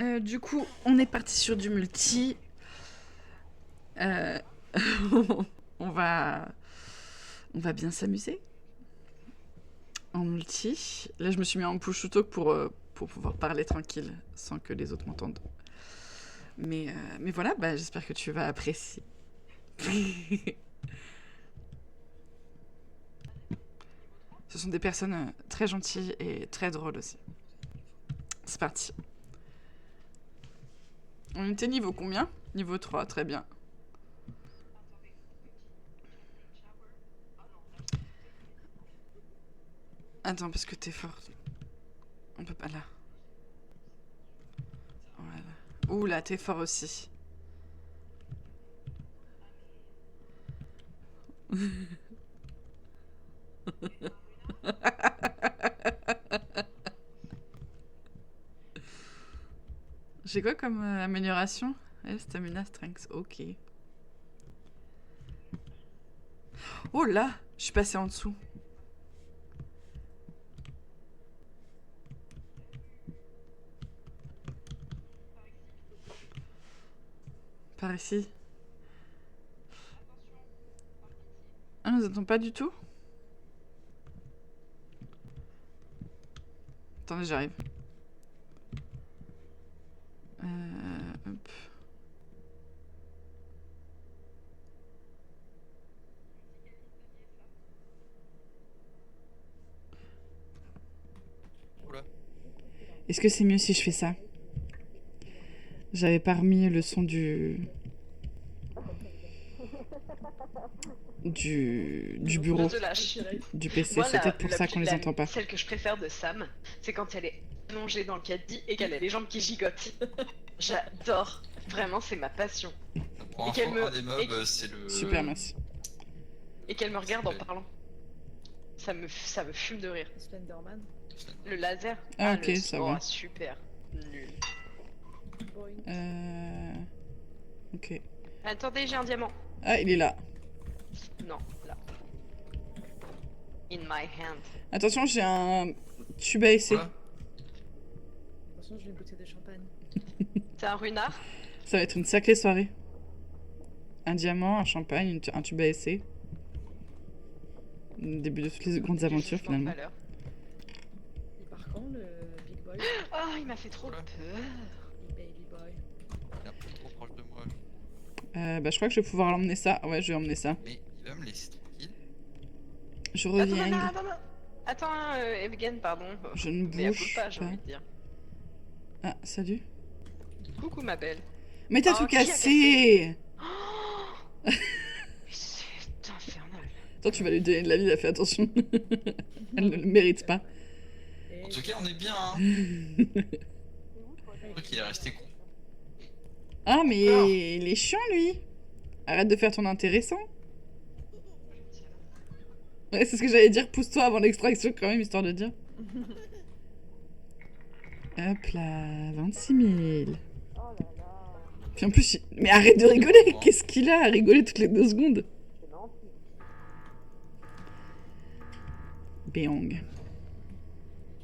Du coup, on est parti sur du multi. Euh, on va, on va bien s'amuser en multi. Là, je me suis mis en push to talk pour pouvoir parler tranquille sans que les autres m'entendent. Mais voilà, bah, j'espère que tu vas apprécier. Ce sont des personnes très gentilles et très drôles aussi. C'est parti. On était niveau combien? Niveau 3, très bien. Attends, parce que t'es forte. On peut pas là. Voilà. Ouh là, t'es fort aussi. J'ai quoi comme amélioration? Stamina, strength, ok. Oh là, je suis passée en dessous. Par ici. Ah, nous attend pas du tout? Attendez, j'arrive. Hop. Est-ce que c'est mieux si je fais ça? J'avais pas remis le son du bureau, du PC. Moi, C'est peut-être pour ça qu'on les entend pas. Celle que je préfère de Sam, c'est quand elle est allongée dans le caddie et qu'elle a les jambes qui gigotent. J'adore. Vraiment, c'est ma passion. Pour Et qu'elle info, me- un des mobs, c'est le... Super, merci. Et qu'elle me regarde en parlant. Ça me fume de rire. Slenderman. Le laser. Ah, ok, le... ça oh, va. Super. Nul. Ok. Attendez, j'ai un diamant. Ah, il est là. Non, là. In my hand. Attention, j'ai un tube à essai. Voilà. Attention, j'ai une bouteille de champagne. C'est un runard. Ça va être une sacrée soirée. Un diamant, un champagne, un tube à essai. Le début de toutes les grandes aventures, Jugement de finalement. valeur. Il part quand le Big Boy? Oh, il m'a fait trop Voilà. peur. Le Baby Boy. Il est un peu trop proche de moi. Bah, je crois que je vais pouvoir l'emmener ça. Ouais, je vais emmener ça. Mais il va me laisser tranquille. Je Attends, reviens. attends, Evgen, pardon. Je ne Mais à bouge pas, j'ai pas. envie de dire. Ah, salut. Coucou, ma belle. Mais t'as Oh, tout qui a cassé! Mais c'est infernal. Attends, tu vas lui donner de la vie, là, fais attention. Elle ne le mérite pas. Et En tout cas, on est bien, hein. Je crois qu'il est resté con. Ah, mais Alors. il est chiant, lui. Arrête de faire ton intéressant. Ouais, c'est ce que j'allais dire. Pousse-toi avant l'extraction, quand même, histoire de dire. Hop là, 26 000. Puis en plus, mais arrête de rigoler. Qu'est-ce qu'il a à rigoler toutes les 2 secondes? Béong.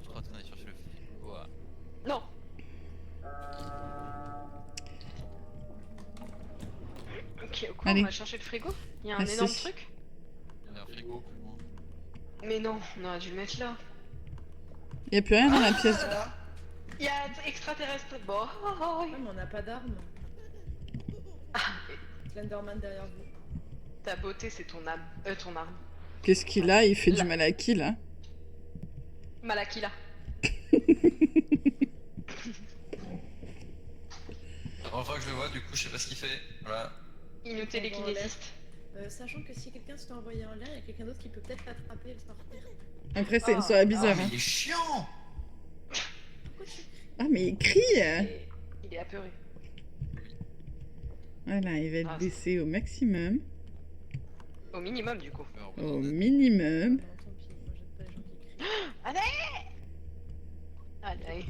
Je crois qu'on est chercher le frigo. Voilà. Non. Ok, quoi, Allez. on va chercher le frigo. Il y a un Ah, énorme si. truc. Il y a un frigo plus loin. Mais non, on aurait dû le mettre là. Y a plus rien dans la pièce. Il y a extraterrestre. Bon. Ouais, mais on n'a pas d'armes. Ah, Slenderman derrière vous. ta beauté, c'est ton âme. Ton arme. Qu'est-ce qu'il a? Il fait du Là. mal à qui, là? Malakila. La première fois que je le vois, du coup, je sais pas ce qu'il fait. Voilà. Il nous télékinésiste. Sachant que si quelqu'un se fait envoyer en l'air, il y a quelqu'un d'autre qui peut peut-être l'attraper et le sortir. Après, c'est une Ah. soirée Ah, bizarre. mais Hein. il est chiant. Pourquoi tu cries? Ah, mais il crie! Et il est apeuré. Voilà, il va être Ah, baissé au maximum. Au minimum, du coup. Alors, Au regardez. minimum. Non, tant pis, moi j'aime pas les gens qui crient. Allez. Allez.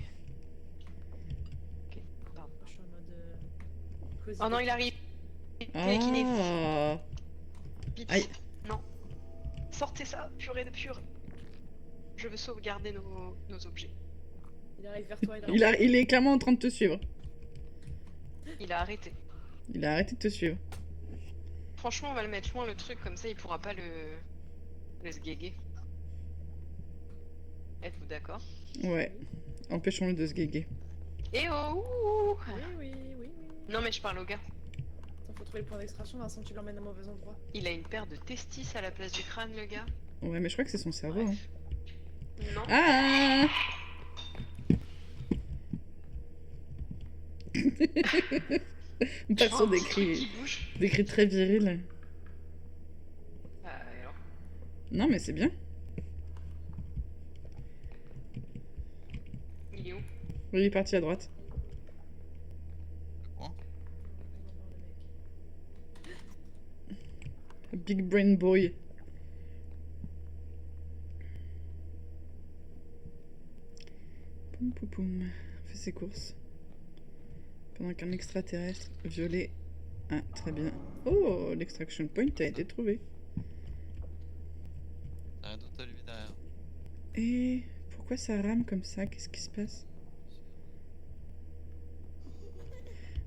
Ok, pardon. Moi je suis en mode. Cosy. Oh non, il arrive. Télékinésiste. Ah. Vite. Aïe. Non. Sortez ça, purée de pure. Je veux sauvegarder nos objets. Il arrive vers toi, Il est clairement en train de te suivre. Il a arrêté. Il a arrêté de te suivre. Franchement, on va le mettre loin le truc, comme ça il pourra pas le sguéguer. Êtes-vous d'accord? Ouais. Empêchons-le de se guéguer. Eh oh ouh. Oui. Non mais je parle au gars. Attends, faut trouver le point d'extraction, Vincent, tu l'emmènes au mauvais endroit. Il a une paire de testis à la place du crâne, le gars. Ouais, mais je crois que c'est son cerveau. Hein. Bref. Non. Ah On passe sur des Un petit truc cris, qui bouge. des cris très virils. Alors. Non, mais c'est bien. Il est où? Oui, il est parti à droite. Quoi? Big Brain Boy. Poum poum poum. On fait ses courses. Pendant qu'un extraterrestre violet. Ah, très bien. Oh, l'extraction point a été trouvé. T'as rien d'autre à lui derrière. Et pourquoi ça rame comme ça? Qu'est-ce qui se passe?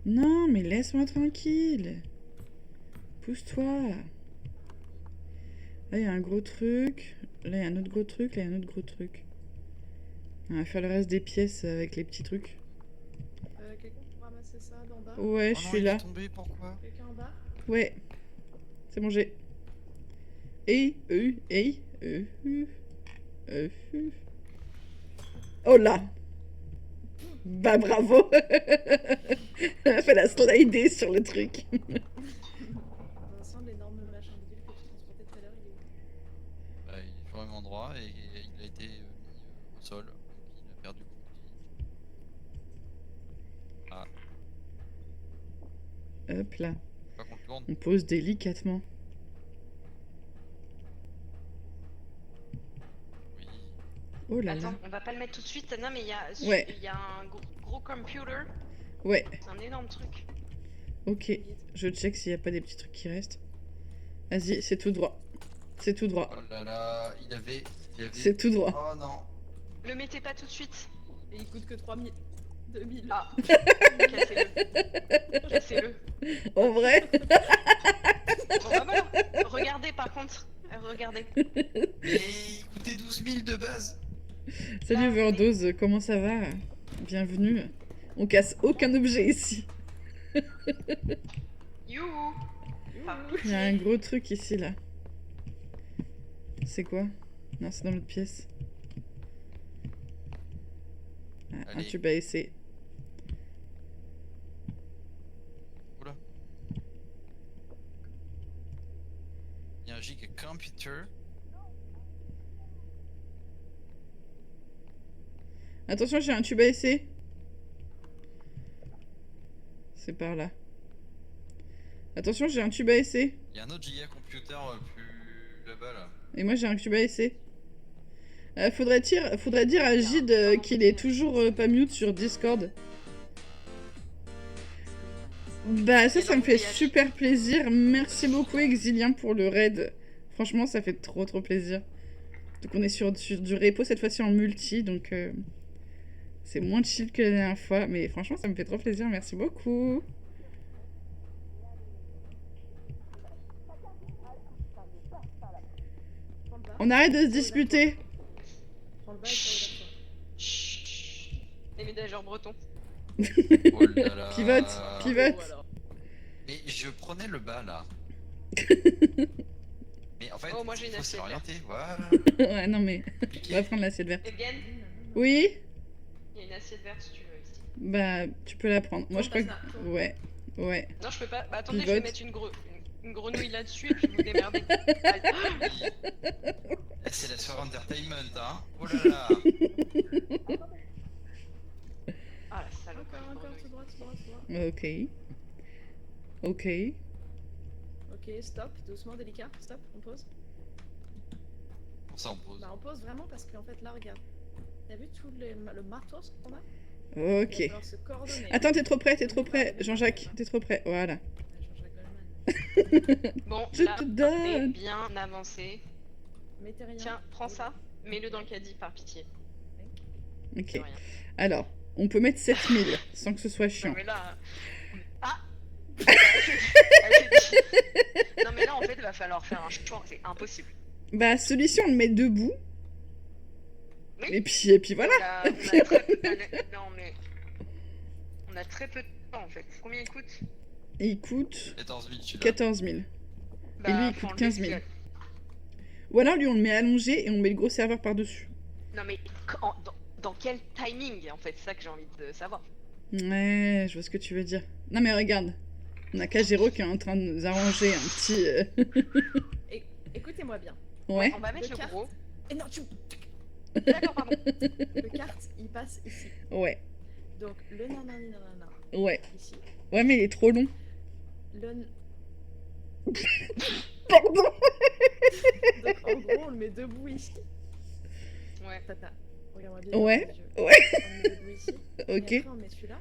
Non, mais laisse-moi tranquille. Pousse-toi. Là, il y a un gros truc. Là, il y a un autre gros truc. Là, il y a un autre gros truc. On va faire le reste des pièces avec les petits trucs. Quelqu'un peut ramasser ça d'en bas? Ouais, je Oh non, suis il là. est tombé, pourquoi? Quelqu'un en bas? Ouais. C'est bon, j'ai. Oh là! Bah bravo! Elle a fait la slider sur le truc. Vincent, l'énorme machin de ville que tu transportais tout à l'heure, il est où? Bah, il est au même endroit et il a été mis au sol. Donc il a perdu beaucoup de vie. Ah, Hop là. pas qu'on le tourne. On pose délicatement. Oui. Oh là Attends, là. on va pas le mettre tout de suite. Non mais il y a, Ouais. il y a un gros computer. Ouais, C'est un énorme truc. ok. Je check s'il n'y a pas des petits trucs qui restent. Vas-y, c'est tout droit. C'est tout droit. Oh là là, il avait... C'est tout droit. Oh non. Le mettez pas tout de suite. Et il coûte que 3000. 2000. Ah. Cassez-le. Cassez-le. En vrai? Bon bah voilà. Regardez par contre. Regardez. Mais il coûtait 12 000 de base. Salut Overdose, comment ça va? Bienvenue. On casse aucun objet ici. Youhou. Par Il y a un gros truc ici là. C'est quoi? Non, c'est dans l'autre pièce. Ah, un Allez. tube à essai. Oula. Il y a un giga computer. Attention, j'ai un tube à essai. C'est par là. Attention, j'ai un tube à essai. Il y a un autre giga computer plus là-bas là. Et moi, j'ai un tube à essai. Faudrait dire à Gide qu'il est toujours pas mute sur Discord. Bah ça me fait super plaisir. Merci beaucoup Exilien pour le raid. Franchement, ça fait trop plaisir. Donc on est sur du repo cette fois-ci en multi, donc c'est moins chill que la dernière fois. Mais franchement, ça me fait trop plaisir. Merci beaucoup. On arrête de se disputer. Prends le bas et tire vers toi. Chut. Les ménageurs bretons. Oh là là. Pivote, pivote. Oh, alors. Mais je prenais le bas là. Mais en fait, Oh, moi, j'ai une faut assiette s'orienter. Voilà. Ouais, non mais on Cliquez. va prendre l'assiette verte. Evgen, Oui? il y a une assiette verte si tu veux ici. Bah, tu peux la prendre. Moi, je crois Tourne, que... Tazna, tourne. Ouais, ouais. Non, je peux pas. Bah, attendez, je Pivote. vais mettre une grenouille là-dessus et puis vous démerdez. Allez. Eh, c'est la soirée entertainment, hein. Oh là là. Ah la salope. Encore, tout droit, tout droit, tout droit. Ok. Ok. Ok, stop, doucement, délicat, stop, on pose. Pour ça on pose. Bah on pose vraiment parce qu'en fait là, regarde. T'as vu tout le matos qu'on a? Il Ok. va falloir se coordonner. Attends, t'es trop près, Jean-Jacques. T'es trop près. Voilà. Jean-Jacques Goldman. Bon, Je là, te t'es donne. bien avancé. Mettez rien. Tiens, prends ça. Mets-le dans le caddie par pitié. Ok. De rien. Alors, on peut mettre 7000 sans que ce soit Non chiant. mais là, Non mais là en fait il va falloir faire un choix, c'est impossible. Bah, celui-ci, on le met debout. Oui. Et puis voilà. On a très peu non, mais... on a très peu de temps en fait. Combien il coûte? Et il coûte 14 000, celui-là. 14 000. Bah, Et lui, il faut coûte enlever 15 000. Ou alors, lui, on le met allongé et on met le gros serveur par-dessus. Non mais dans quel timing en fait, c'est ça que j'ai envie de savoir. Ouais, je vois ce que tu veux dire. Non, mais regarde. On a Kajero qui est en train de nous arranger un petit... Écoutez-moi bien. Ouais. On va mettre Le le carte. gros. Et non, tu... D'accord, pardon. Le carte, il passe ici. Ouais. Donc, le nanani nanana, Ouais. ici. Ouais, mais il est trop long. Le... Pardon. Donc, en gros, on le met debout ici. Ouais. Tata, regarde-moi bien. Ouais, dans les yeux. ouais. On le met debout ici. Et Ok. après, on met celui-là.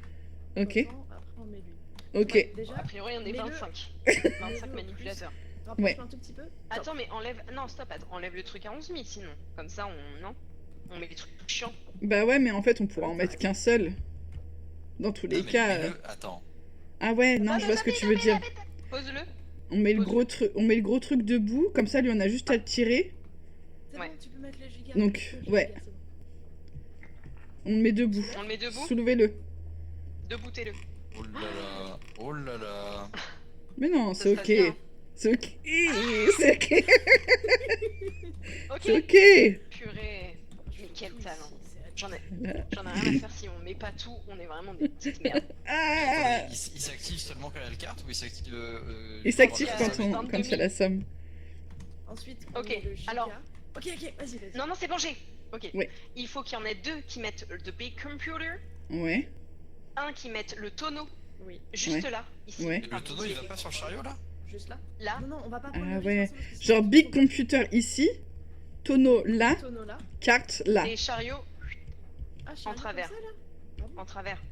Ok. Autant, après, on met lui. Ok. Ouais, déjà, A priori on est mets-le- 25. mets-le 25 au manipulateurs. rapproche-le Ouais. un tout petit peu. Attends mais enlève... Non stop, attends. Enlève le truc à 11 000 sinon. Comme ça on... Non. On met des trucs chiants. Bah ouais, mais en fait, on pourra en mettre qu'un seul. Dans tous les Non, mais cas... mets-le- Attends. Ah ouais, non, je vois ce que tu veux dire. Pose-le. On met le Pose-le. gros truc debout, comme ça, lui, on a juste à le tirer. C'est Ouais. bon, tu peux mettre les gigas. Donc, Tu peux mettre les ouais. gigas, c'est bon. On le met debout. On le met debout. Soulevez-le. Deboutez-le. Oh là là. Oh là là. Mais non, Ça c'est se passe ok. bien. C'est ok. C'est ok. Ok. C'est ok. Purée. Mais quel Ici, talent. c'est- J'en ai rien à faire si on met pas tout, on est vraiment des petites merdes. Ah. Attends, il s'active seulement quand il y a le carte ou il s'active Il s'active il y a quand on 22 quand il y a la somme. Ensuite, on Ok, met le giga. alors- Ok, vas-y. Non, non, c'est bon, j'ai. Ok. Ouais. Il faut qu'il y en ait deux qui mettent le big computer, Ouais. un qui mette le tonneau, Oui, juste Ouais. là, ici. Ouais. Et le tonneau il va pas sur le chariot là? juste là. Là, Non, on va pas Ah prendre le ouais. risque, parce que Genre sinon, big tu peux computer ici, tonneau là, pas. Tonneau là. carte là. les chariots Ah, je suis arrivée travers. comme ça, là. Ah bon en travers.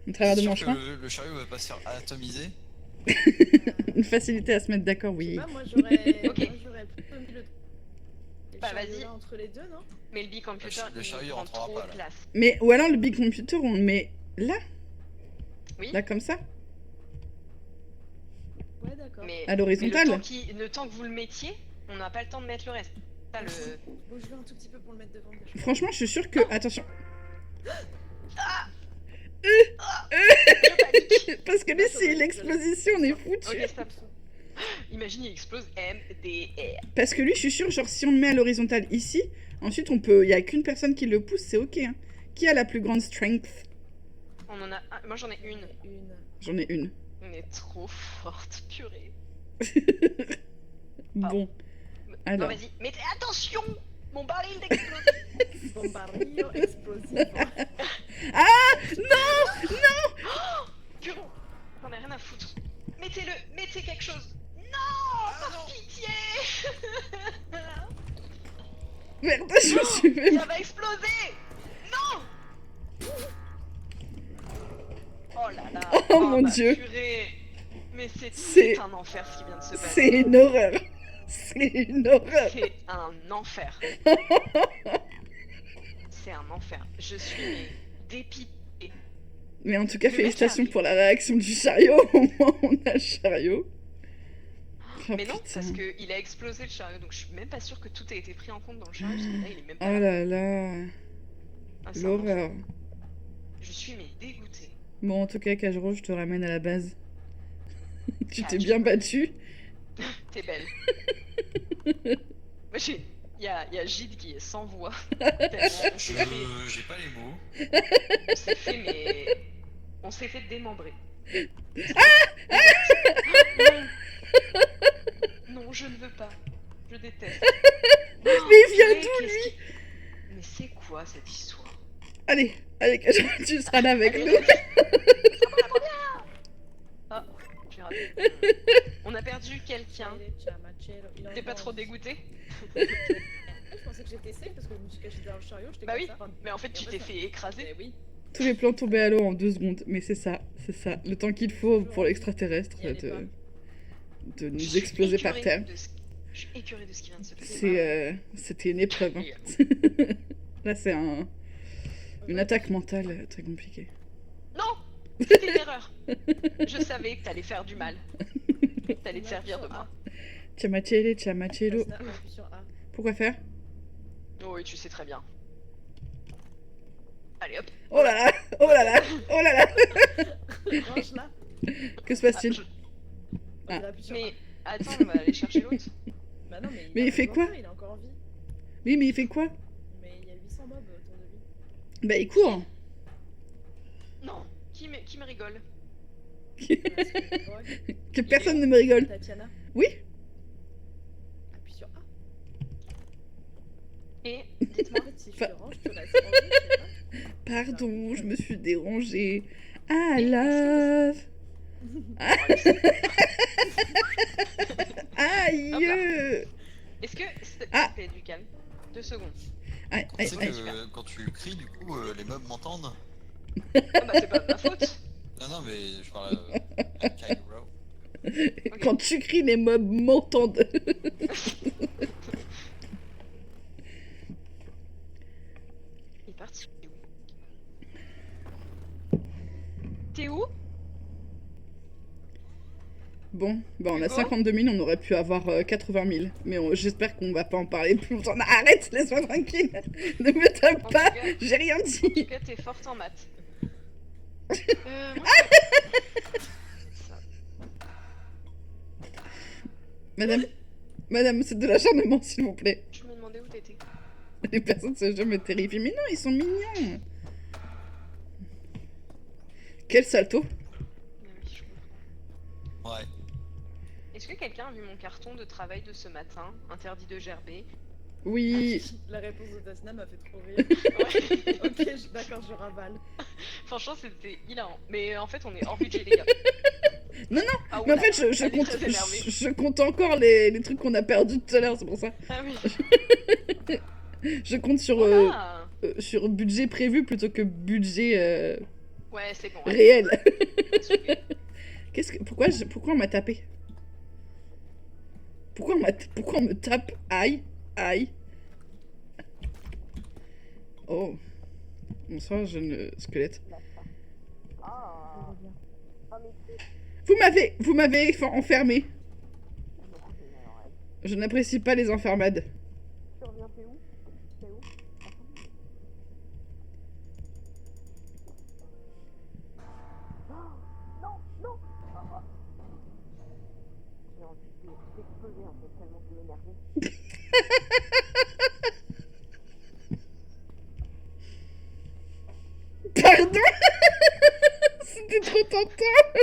Au travers de T'es mon sûr que chemin. le chariot va pas se faire atomiser? Une facilité à se mettre d'accord, Je sais oui. pas, moi j'aurais Ok. plutôt mis le Bah, chariot vas-y. là entre les deux, non? Mais le big computer, Le il chariot prend rentrera trop pas, de là. place. Mais ou alors le big computer, on le met là, Oui, là comme ça, Ouais, d'accord. mais, à mais l'horizontale. le temps que vous le mettiez, on n'a pas le temps de mettre le reste. Ça, le... Bouge-le un tout petit peu pour le mettre devant. déjà. Franchement, je suis sûre que. Attention. Je panique. Parce que lui, si l'explosion, on est foutu. Ok, stop. Imagine, il explose MDR. Parce que lui, je suis sûre, genre, si on le met à l'horizontale ici, ensuite, on peut. Il y a qu'une personne qui le pousse, c'est ok. Hein. Qui a la plus grande strength? On en a un... Moi, j'en ai une. Une. J'en ai une. On est trop forte, purée. Bon. Non, Alors. vas-y, mettez attention. Mon baril d'explose. Bombardio explosif. Purée. J'en ai rien à foutre. Mettez-le, mettez quelque chose. Non, par pitié. Merde, je me suis même. Ça va exploser. Non. Oh là là. Oh mon bah, Dieu. Purée. Mais C'est- c'est un enfer ce qui vient de se passer. C'est une horreur. C'est une horreur. C'est un enfer. C'est un enfer. Je suis mais, dépitée. Mais en tout cas, Le mec félicitations arrive. pour la réaction du chariot. Au moins, on a le chariot. Oh, Mais non, putain. parce qu'il a explosé le chariot, donc je suis même pas sûre que tout a été pris en compte dans le chariot, parce que là il est même Oh pas là. là là. Ah, c'est un L'horreur. enfer. Je suis mais dégoûtée. Bon, en tout cas, Kajro, je te ramène à la base. Tu t'es Kajro. bien battu. T'es belle. Moi j'ai. Il y a Gilles qui est sans voix. Tellement on s'est fait, J'ai pas les mots. on s'est fait, mais. On s'est fait démembrer. Non, je ne veux pas. Je déteste. Mais il vient Purée, d'où, qu'est-ce qui- Mais c'est quoi cette histoire? Allez, allez, Kajro, tu seras là avec Allez, nous. Ah, j'ai raté. On a perdu quelqu'un. T'es pas trop dégoûté? Je pensais que j'étais safe parce que je me suis cachée derrière le chariot. J'étais Bah comme oui, ça. mais en fait Et tu en t'es fait, fait écraser. Eh oui. Tous les plans tombaient à l'eau en 2 secondes. Mais c'est ça, c'est ça. Le temps qu'il faut pour l'extraterrestre Y allez pas. de Je nous suis exploser par écœurée terre. de ce- Je suis écœurée de ce qui vient de se passer. C'était une épreuve. Hein. Là, c'est une attaque mentale très compliquée. Non. C'était une erreur. Je savais que t'allais faire du mal. T'allais te servir de moi. Chamachele, chamachelo. Tasna, on appuie sur A. Pourquoi faire? Oh oui, tu sais très bien. Allez hop. Oh là là! Oh là là! Oh là là! Range là. Que se passe-t-il? On appuie sur A. Mais attends, on va aller chercher l'autre. Bah non, mais Mais il a fait toujours quoi? pas, il est encore en vie. Oui, mais il fait quoi? Mais il y a 800 mobs autour de lui. Bah, il court! Non, qui me rigole? Parce que Grog, Que personne ne me rigole. Tatiana, Oui? appuie sur A. Et En dites-moi. fait, si je te range, tu restes en vie, je sais pas. Pardon, je me suis dérangée. I Mais love. Hop Aïe! Est-ce que s'il te Ah. plaît, du calme? 2 secondes. Aïe, Tu aïe, sais aïe. que quand tu cries, du coup, les mobs m'entendent. Ah bah c'est pas de ma faute. Non, non, mais je parle à Kairo. Ok. Quand tu cries, les mobs m'entendent. Il est parti. T'es où? Bon, bah on a Hugo 52 000, on aurait pu avoir 80 000. Mais j'espère qu'on va pas en parler plus longtemps. Non, arrête, laisse-moi tranquille. Ne me En tape tout pas, cas- j'ai rien En tout dit. cas, t'es forte en maths. Moi, ça. Madame, c'est de l'acharnement, s'il vous plaît. Je me demandais où t'étais. Les personnes de ce jeu me terrifient. Mais non, ils sont mignons. Quel salto. Mais oui, je comprends. Ouais. Est-ce que quelqu'un a vu mon carton de travail de ce matin, interdit de gerber? Oui. La réponse de Tasna m'a fait trop rire. Ouais. Ok, d'accord, je ravale. Franchement, c'était hilarant. Mais en fait, on est hors budget, les gars. Non, non, Ah, mais en oula, fait, je elle est compte, très énervée. je compte encore les trucs qu'on a perdus tout à l'heure, c'est pour ça. Ah oui. Je compte Ah. sur budget prévu plutôt que budget Ouais, c'est bon. ouais. réel. Super. Pourquoi on m'a tapé? Pourquoi on me tape? Aïe, aïe. Oh. Bonsoir, jeune squelette. Vous m'avez enfermé. Je n'apprécie pas les enfermades. Pardon. C'était trop tentant.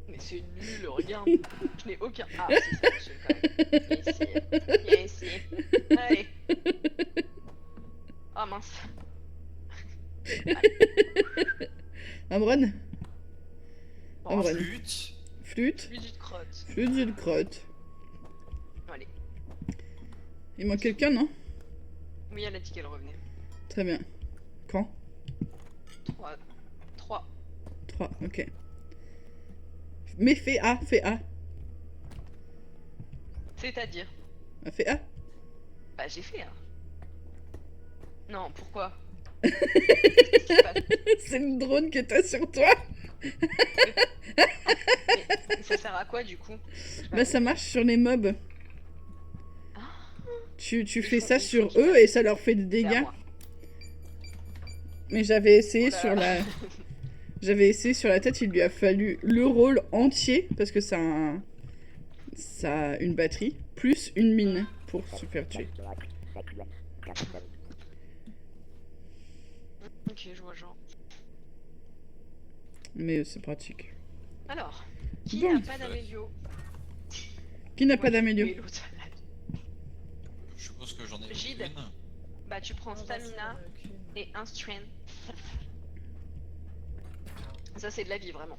Mais c'est nul, regarde. Je n'ai aucun. Ah, si, ça marche quand même. Viens ici. Viens ici. Allez. Ah mince. Amron. Bon, Amron. Flûte. Flûte. lui du crotte. Flûte, j'ai le crotte. Allez. Il manque quelqu'un, non? Oui, elle a dit qu'elle revenait. Très bien. Quand? 3. 3. 3, ok. Mais fais A, fais A. C'est-à-dire. Fais A. Bah, j'ai fait, hein. Non, pourquoi? Qu'est-ce qui se passe? C'est le drone que t'as sur toi. Mais ça sert à quoi du coup? Bah ça marche sur les mobs. Ah. Tu Il fais faut- ça il faut sur qu'il eux fasse. et ça leur fait des C'est à dégâts. moi. Mais j'avais essayé Oh là sur là. la... J'avais essayé sur la tête, il lui a fallu le rôle entier, parce que ça a une batterie, plus une mine pour se faire tuer. Ok, je vois genre. Mais c'est pratique. Alors, qui Bon. n'a pas d'amélio? Qui n'a pas Oui, d'amélio? oui, l'autre. Je suppose que j'en ai Gide. une. Bah, tu prends Non, stamina et un strength. Ça, c'est de la vie, vraiment.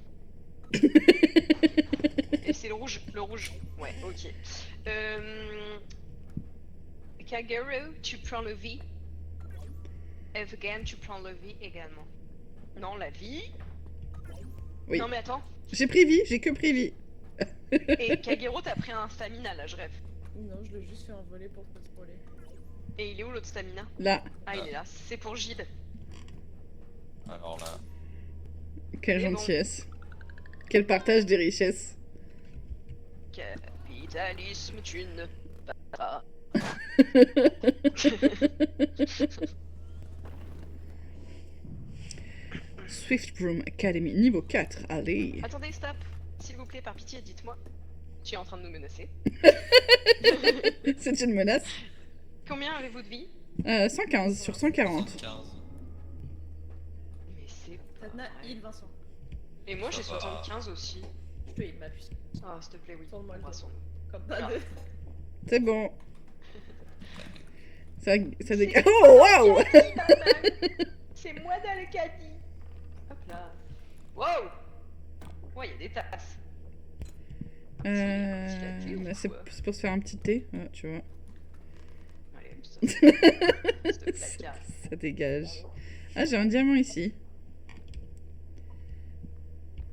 Et c'est le rouge. Le rouge. Ouais, ok. Kagero, tu prends le V. Evgen, tu prends le V également. Non, la vie. Oui. Non, mais attends. J'ai pris vie, j'ai que pris vie. Et Kagero, t'as pris un stamina là, je rêve. Non, je l'ai juste fait envoler pour te spoiler. Et il est où l'autre stamina? Là. Ah, il est là. C'est pour Gide. Alors là, Quelle Mais bon. gentillesse. Quel partage des richesses. Capitalisme, tu ne pas. Swift Broom Academy, niveau 4. Allez. Attendez, stop. S'il vous plaît, par pitié, dites-moi. Tu es en train de nous menacer. C'est une menace. Combien avez-vous de vie? 115 sur 140. 75. Mais c'est pas Tatna, vrai. heal Vincent. Et moi, j'ai Ça va. 75 aussi. Je te heal ma puce. Ah, s'il te plaît, oui. Tourne-moi le dos. Embrassons-nous. Comme pas Ah. de. C'est bon. Ça dégage. Oh, waouh! C'est moi dans le caddie. Hop là. Wow. Ouais, il y a des tasses. Bah, c'est pour se faire un petit thé, tu vois. Allez, ce placard. Ça dégage. Ah, j'ai un diamant ici.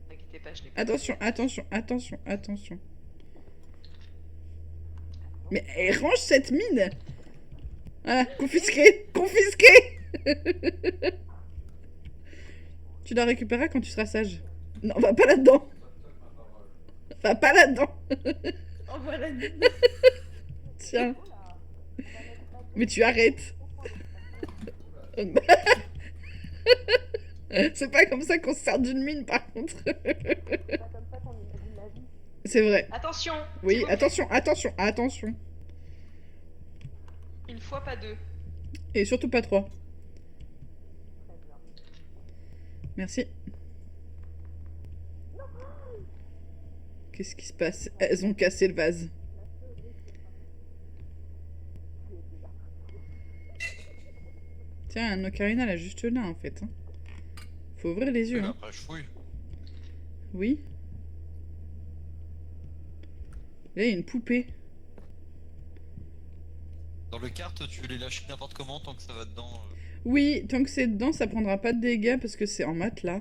N'inquiétez pas, je l'ai pas. Attention, attention, attention, attention. Mais range cette mine! Voilà, confisqué! Confisqué! Tu la récupéreras quand tu seras sage. Non, va pas là-dedans! Va pas là-dedans! Oh voilà. Tiens. Mais tu arrêtes! C'est pas comme ça qu'on se sert d'une mine, par contre. C'est vrai. Attention. Oui, s'il vous plaît. attention, attention, attention. Une fois, pas deux. Et surtout pas 3. Merci. Qu'est-ce qui se passe? Elles ont cassé le vase. Tiens, un ocarina là, juste là en fait. Hein. Faut ouvrir les yeux. Hein. Après, je fouille. Oui. Là, il y a une poupée. Dans le carte, tu veux les lâcher n'importe comment tant que ça va dedans. Oui, tant que c'est dedans, ça prendra pas de dégâts parce que c'est en matelas.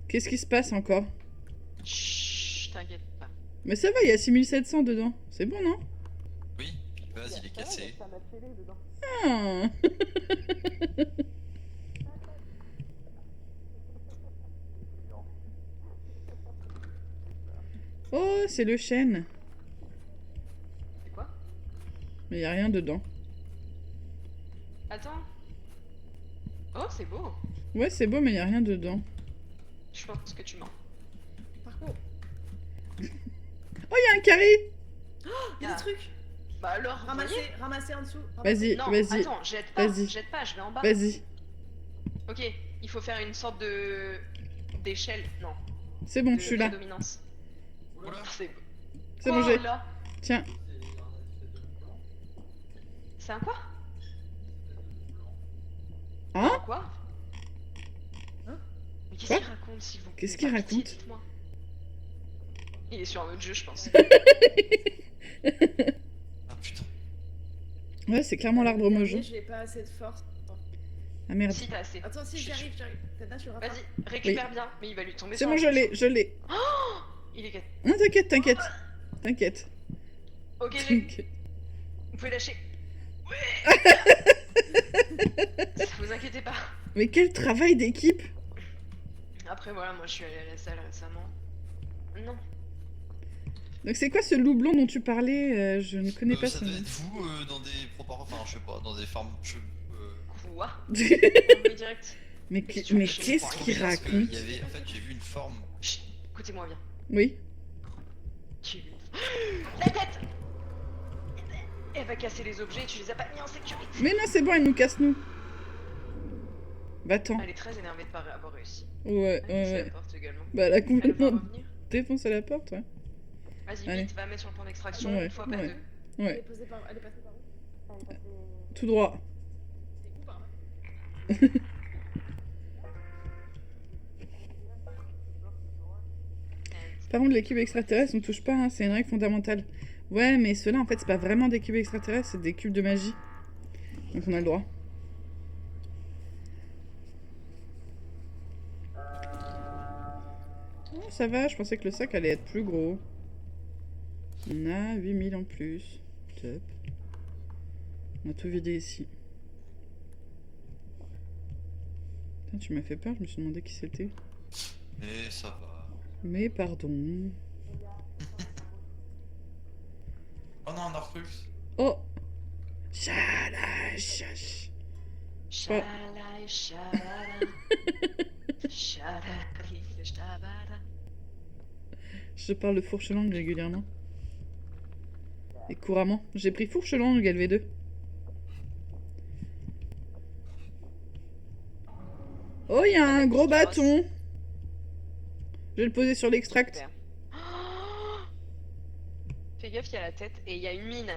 Qu'est-ce qui se passe encore? Chut, t'inquiète pas. Mais ça va, il y a 6700 dedans. C'est bon, non? Oui, le vase il est cassé. Ah. Oh, c'est le chêne. C'est quoi? Mais il y a rien dedans. Attends. Oh, c'est beau. Ouais, c'est beau, mais il y a rien dedans. Je pense que tu mens. Par contre, Oh, il y a un carré. il y a Ah. des trucs. Bah alors, Ramasser en dessous. Vas-y, Non, vas-y, attends, jette pas, vas-y. jette pas, je vais en bas. vas-y. Ok, il faut faire une sorte de d'échelle, non, C'est bon, de je suis là. prédominance. Oula. C'est beau. C'est bon, j'ai. Là, Tiens. c'est un quoi? Hein? Un quoi? Hein? Mais qu'est-ce Quoi? qu'il raconte, s'il vous plaît? Qu'est-ce qu'il Par pitié, raconte? dites-moi. Il est sur un autre jeu, je pense. Ah putain. Ouais, c'est clairement l'arbre mojo. Je n'ai pas assez de force. Attends. Ah merde. Si, t'as assez. Attends, si j'arrive. Tatna, je suis rattrape. Vas-y, récupère bien, mais il va lui tomber C'est sur bon, la je l'ai, tronche. je l'ai. Il est... Non, t'inquiète, t'inquiète. T'inquiète. Ok, T'inquiète. vous pouvez lâcher. Vous inquiétez pas. Mais quel travail d'équipe. Après, voilà, moi je suis allée à la salle récemment. Non. Donc c'est quoi ce loup blond dont tu parlais? Je ne connais pas Ça son doit nom. être vous dans des enfin je sais pas, dans des farms Quoi? Envoyé direct. mais Question mais chez qu'est-ce moi. qu'il parce que raconte? il y avait, en fait j'ai vu une forme. Chut, écoutez-moi bien. Oui. La tête! Elle va casser les objets, tu les as pas mis en sécurité. Mais non, c'est bon, elle nous casse nous. Va-t'en. Elle est très énervée de pas avoir réussi. Ouais, Elle pousse ouais, la ouais. porte également. Bah elle a Elle va complètement revenir. défoncé la porte, ouais. Vas-y, Allez. vite, va mettre sur le point d'extraction, Ouais, une fois pas ouais. deux. Elle Ouais, est passée par où? tout droit. C'est où par là? Par contre, les cubes extraterrestres, on touche pas, hein, c'est une règle fondamentale. Ouais, mais ceux-là, en fait, c'est pas vraiment des cubes extraterrestres, c'est des cubes de magie. Donc on a le droit. Oh, ça va, je pensais que le sac allait être plus gros. On a 8000 en plus. Top. On a tout vidé ici. Putain, tu m'as fait peur, je me suis demandé qui c'était. Mais ça va. Mais pardon. Oh non, Narflux. Oh Chalachache. Shalai, shalala. Shalai, shalala. Je parle fourche langue régulièrement. Et couramment. J'ai pris fourche langue LV2. Oh, il y a un gros bâton. Je vais le poser sur l'extract. Super. Oh, fais gaffe, il y a la tête et il y a une mine.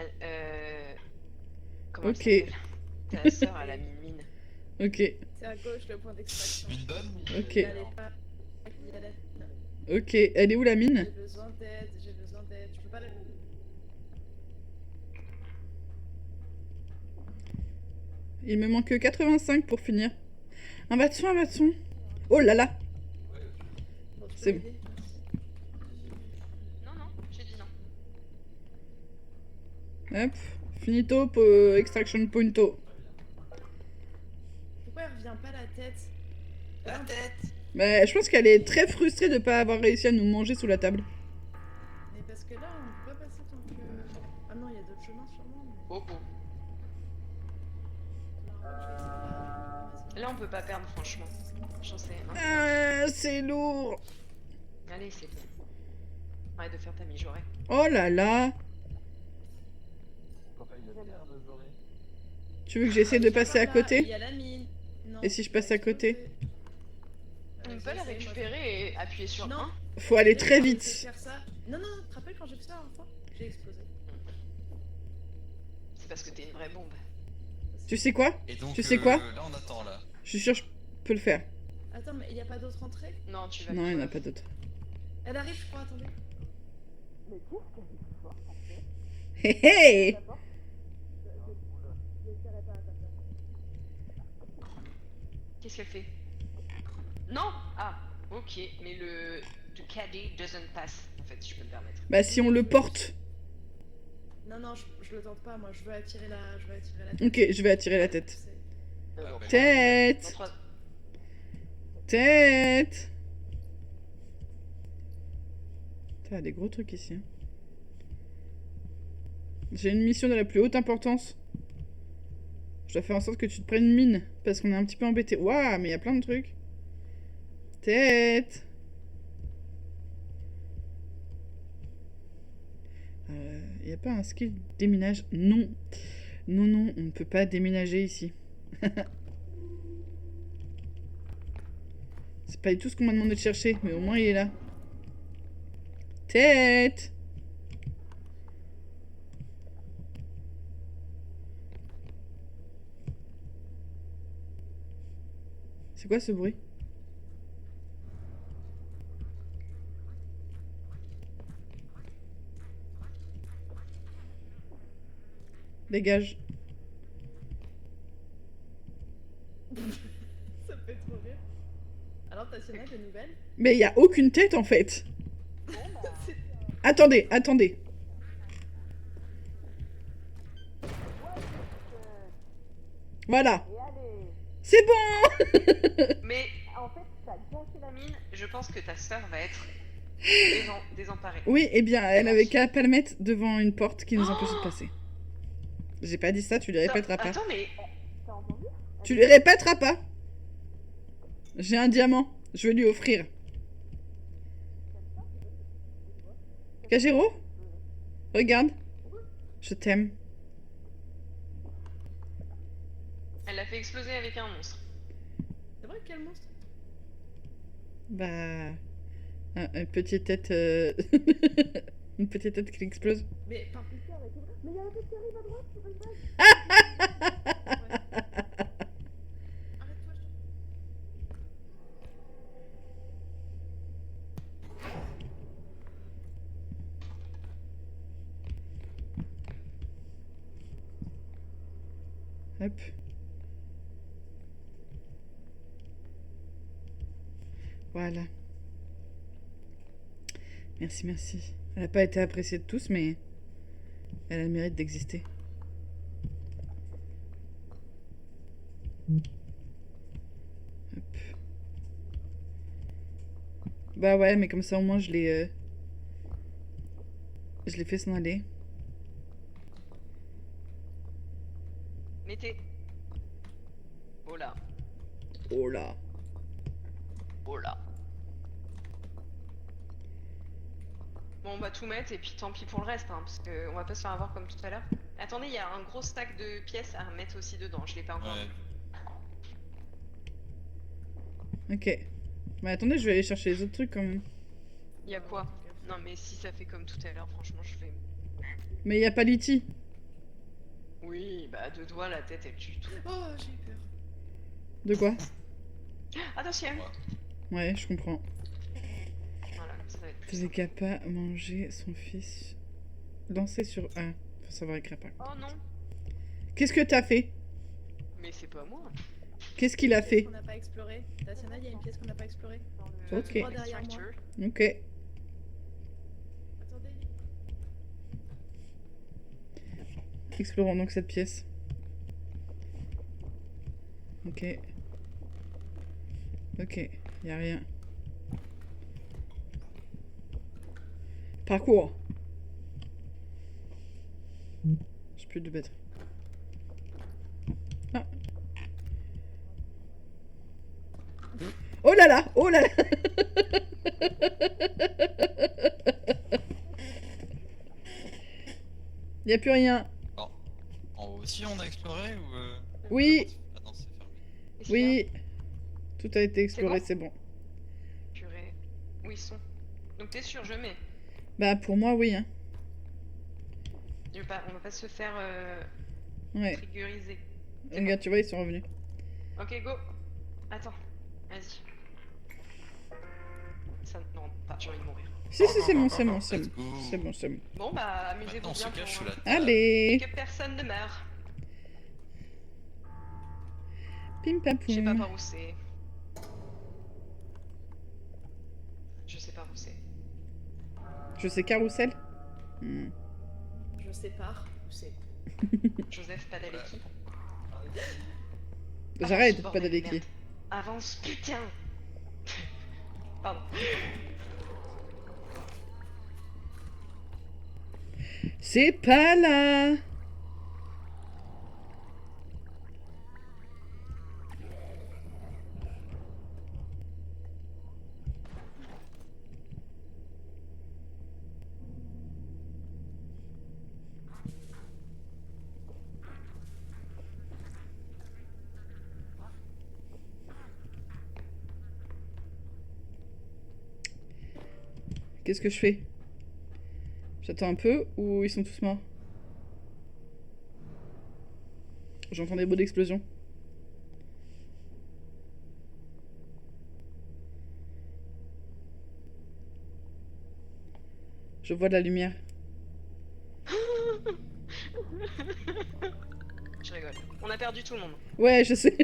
Comment Ok. elle s'appelle? Ta sœur, elle a mis une mine. Ok, C'est à gauche le point d'extraction. Une bonne ou Ok. Elle est pas. Il y a la- ok. Elle est où la mine? J'ai besoin d'aide, j'ai besoin d'aide. Je peux pas la. Il me manque 85 pour finir. Un bâton, un bâton. Oh là là. Bon, tu peux C'est m'aider? Non, non, j'ai dit non. Hop. Finito, extraction pointo. Pourquoi elle revient pas la tête? La tête. Bah, je pense qu'elle est très frustrée de pas avoir réussi à nous manger sous la table. Mais parce que là, on peut pas passer tant que. Ah non, il y a d'autres chemins sûrement. Mais... Oh, oh. Là, on peut pas perdre, franchement. J'en sais. Hein. Ah, c'est lourd. Allez, c'est bon. Arrête de faire ta mijaurée. Oh là là. Tu veux que j'essaie de passer à Il y côté? a la mine. Non, Et si je passe à côté? On peut la récupérer et appuyer sur Non. 1. Faut aller très J'ai vite. fait faire ça. Non, non, tu te rappelles quand j'ai fait ça la dernière fois? J'ai explosé. C'est parce que t'es une vraie bombe. Tu sais quoi? Et donc, Tu sais quoi? là, on attend là. Je suis sûre que je peux le faire. Attends, mais il y a pas d'autre entrée? Non, tu vas Non, il n'y en a crever. pas d'autre. Elle arrive, je crois, attendez. Hé hé! Qu'est-ce qu'elle fait? Non. Ah, ok, mais le caddy doesn't pass, en fait, si je peux me permettre. Bah, si on le porte. Non, non, je le tente pas, moi, je veux attirer la tête. Ok, je vais attirer la tête. C'est- Bon. bah, Dans Tête! 3... Tête! T'as des gros trucs ici. Hein. J'ai une mission de la plus haute importance. Je dois faire en sorte que tu te prennes une mine. Parce qu'on est un petit peu embêté. Waouh, mais il y a plein de trucs. Tête! Il n'y a pas un skill déminage? Non. Non, non, on ne peut pas déménager ici. C'est pas du tout ce qu'on m'a demandé de chercher, mais au moins il est là. Tête! C'est quoi ce bruit? Dégage. Ça me fait trop rire. Alors, Tatiana, des nouvelles? Mais il y a aucune tête en fait. Attendez, attendez. Voilà. C'est bon. Mais en fait, t'as gâché la mine. Je pense que ta sœur va être désemparée. Oui, eh bien, elle avait qu'à pas le mettre devant une porte qui nous empêchait de passer. J'ai pas dit ça, tu lui répéteras pas. Attends, mais Tu lui répéteras pas. J'ai un diamant, je vais lui offrir. Kajiro, regarde. Je t'aime. elle l'a fait exploser avec un monstre. C'est vrai, quel monstre? Bah... une petite tête... une petite tête qui explose. Mais par contre, mais il y a la tête qui arrive à droite, c'est pas une blague. Arrête-toi, je Hop. Voilà. Merci, merci. Elle n'a pas été appréciée de tous, mais elle a le mérite d'exister. Hop. Bah ouais, mais comme ça au moins je l'ai fait s'en aller. Mettez. Oh là. Oh là. Oh là. Bon, on va tout mettre et puis tant pis pour le reste, hein, parce qu'on va pas se faire avoir comme tout à l'heure. Attendez, il y a un gros stack de pièces à mettre aussi dedans, je l'ai pas encore Ouais. vu. Ok. Mais attendez, je vais aller chercher les autres trucs quand même. Il y a quoi? Non mais si ça fait comme tout à l'heure, franchement je fais... Mais y a pas Liti. Oui, bah deux doigts, la tête elle tue tout. Oh, j'ai eu peur. De quoi? Attention. Ouais. Ouais, je comprends. Voilà, ça va être plus Faisait simple. Kappa manger son fils. Lancer sur A. Faut savoir écrire pas. Oh non. Qu'est-ce que t'as fait? Mais c'est pas moi. Qu'est-ce qu'il a Pièce fait? qu'on n'a pas explorée. Tatiana, il y a une pièce qu'on n'a pas explorée. Dans Ok. le Droit derrière moi. extractor. Ok. Attendez. Explorons donc cette pièce. Ok. Ok, y a rien. Parcours. J'ai plus de batterie. Ah. Oh là là! Oh là là! Y a plus rien. En haut aussi, on a exploré ou Oui, Ah non, c'est fermé. Qu'est-ce qu'il y a? oui. Tout a été exploré, bon c'est bon. Purée. Où ils sont? Donc t'es sûr, je mets. Bah pour moi, oui. Hein. On va pas se faire Ouais. triggeriser. Regarde, tu vois, ils sont revenus. Ok, go. Attends, vas-y. Ça ne rentre pas, j'ai envie de mourir. Si, si, c'est bon, c'est bon, c'est Let's bon. go. C'est bon, c'est bon. Bon bah, amusez-vous Maintenant, on se bien cache sous pour la table. Allez! que personne ne meure. Pim pam Je sais pas poum. par où c'est. Je sais pas où c'est. Je sais carrousel. Je sépare. C'est. Joseph Padalecki. J'arrête Avance, pas d'aller bordel, merde. Avance, putain. Pardon. C'est pas là. Qu'est-ce que je fais? J'attends un peu ou ils sont tous morts? J'entends des bruits d'explosion. Je vois de la lumière. Je rigole. On a perdu tout le monde. Ouais, je sais.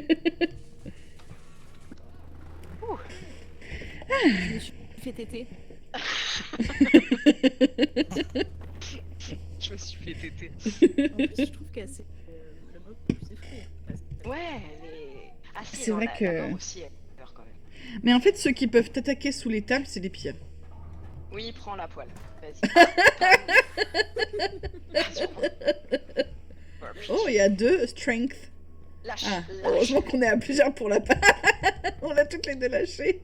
Je me suis fait téter. Je me suis fait téter. En plus, je trouve que c'est le mode le plus effrayant. Ouais, mais... Ah si, C'est non, vrai la que- mort aussi, elle fait peur quand même. Mais en fait, ceux qui peuvent t'attaquer sous les tables, c'est les pires. Oui, prends la poêle. Vas-y. Rassure-moi. Oh, il y a 2 strength. Lâche, Ah, lâche. heureusement qu'on est à plusieurs pour la part. On l'a toutes les deux lâchées.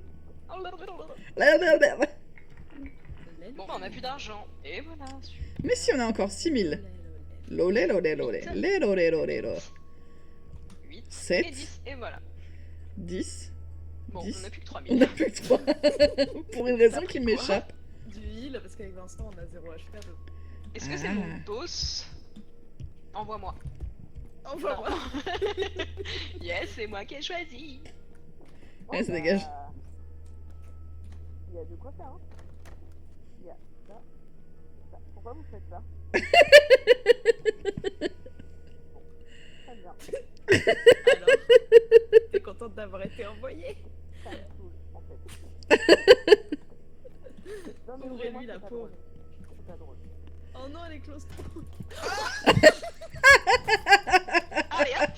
Bon, bah, on a plus d'argent. Et voilà. Mais si, on a encore 6000. Lolé, lolé, lolé. Lé, lolé, lolé, lolé. 8 Sept. et 10. Et voilà. 10. Bon, 10. on a plus que On 3000. n'a plus que 3. Pour une raison T'as qui pris quoi m'échappe. Du heal, parce qu'avec Vincent, on a 0 HP à peu près. Est-ce que c'est Ah. mon boss? Envoie-moi. Envoie-moi. Non. Yes, c'est moi qui ai choisi. Ouais, ça dégage. Il y a de quoi faire, hein. Il y a ça, ça. Pourquoi vous faites ça? Très bien. Alors, t'es contente d'avoir été envoyée? Ça me saoule, en fait. Non, mais Ouvrez-lui, vraiment, la c'est pas pauvre. drôle. C'est pas drôle. Oh non, elle est claustro. Allez, hop.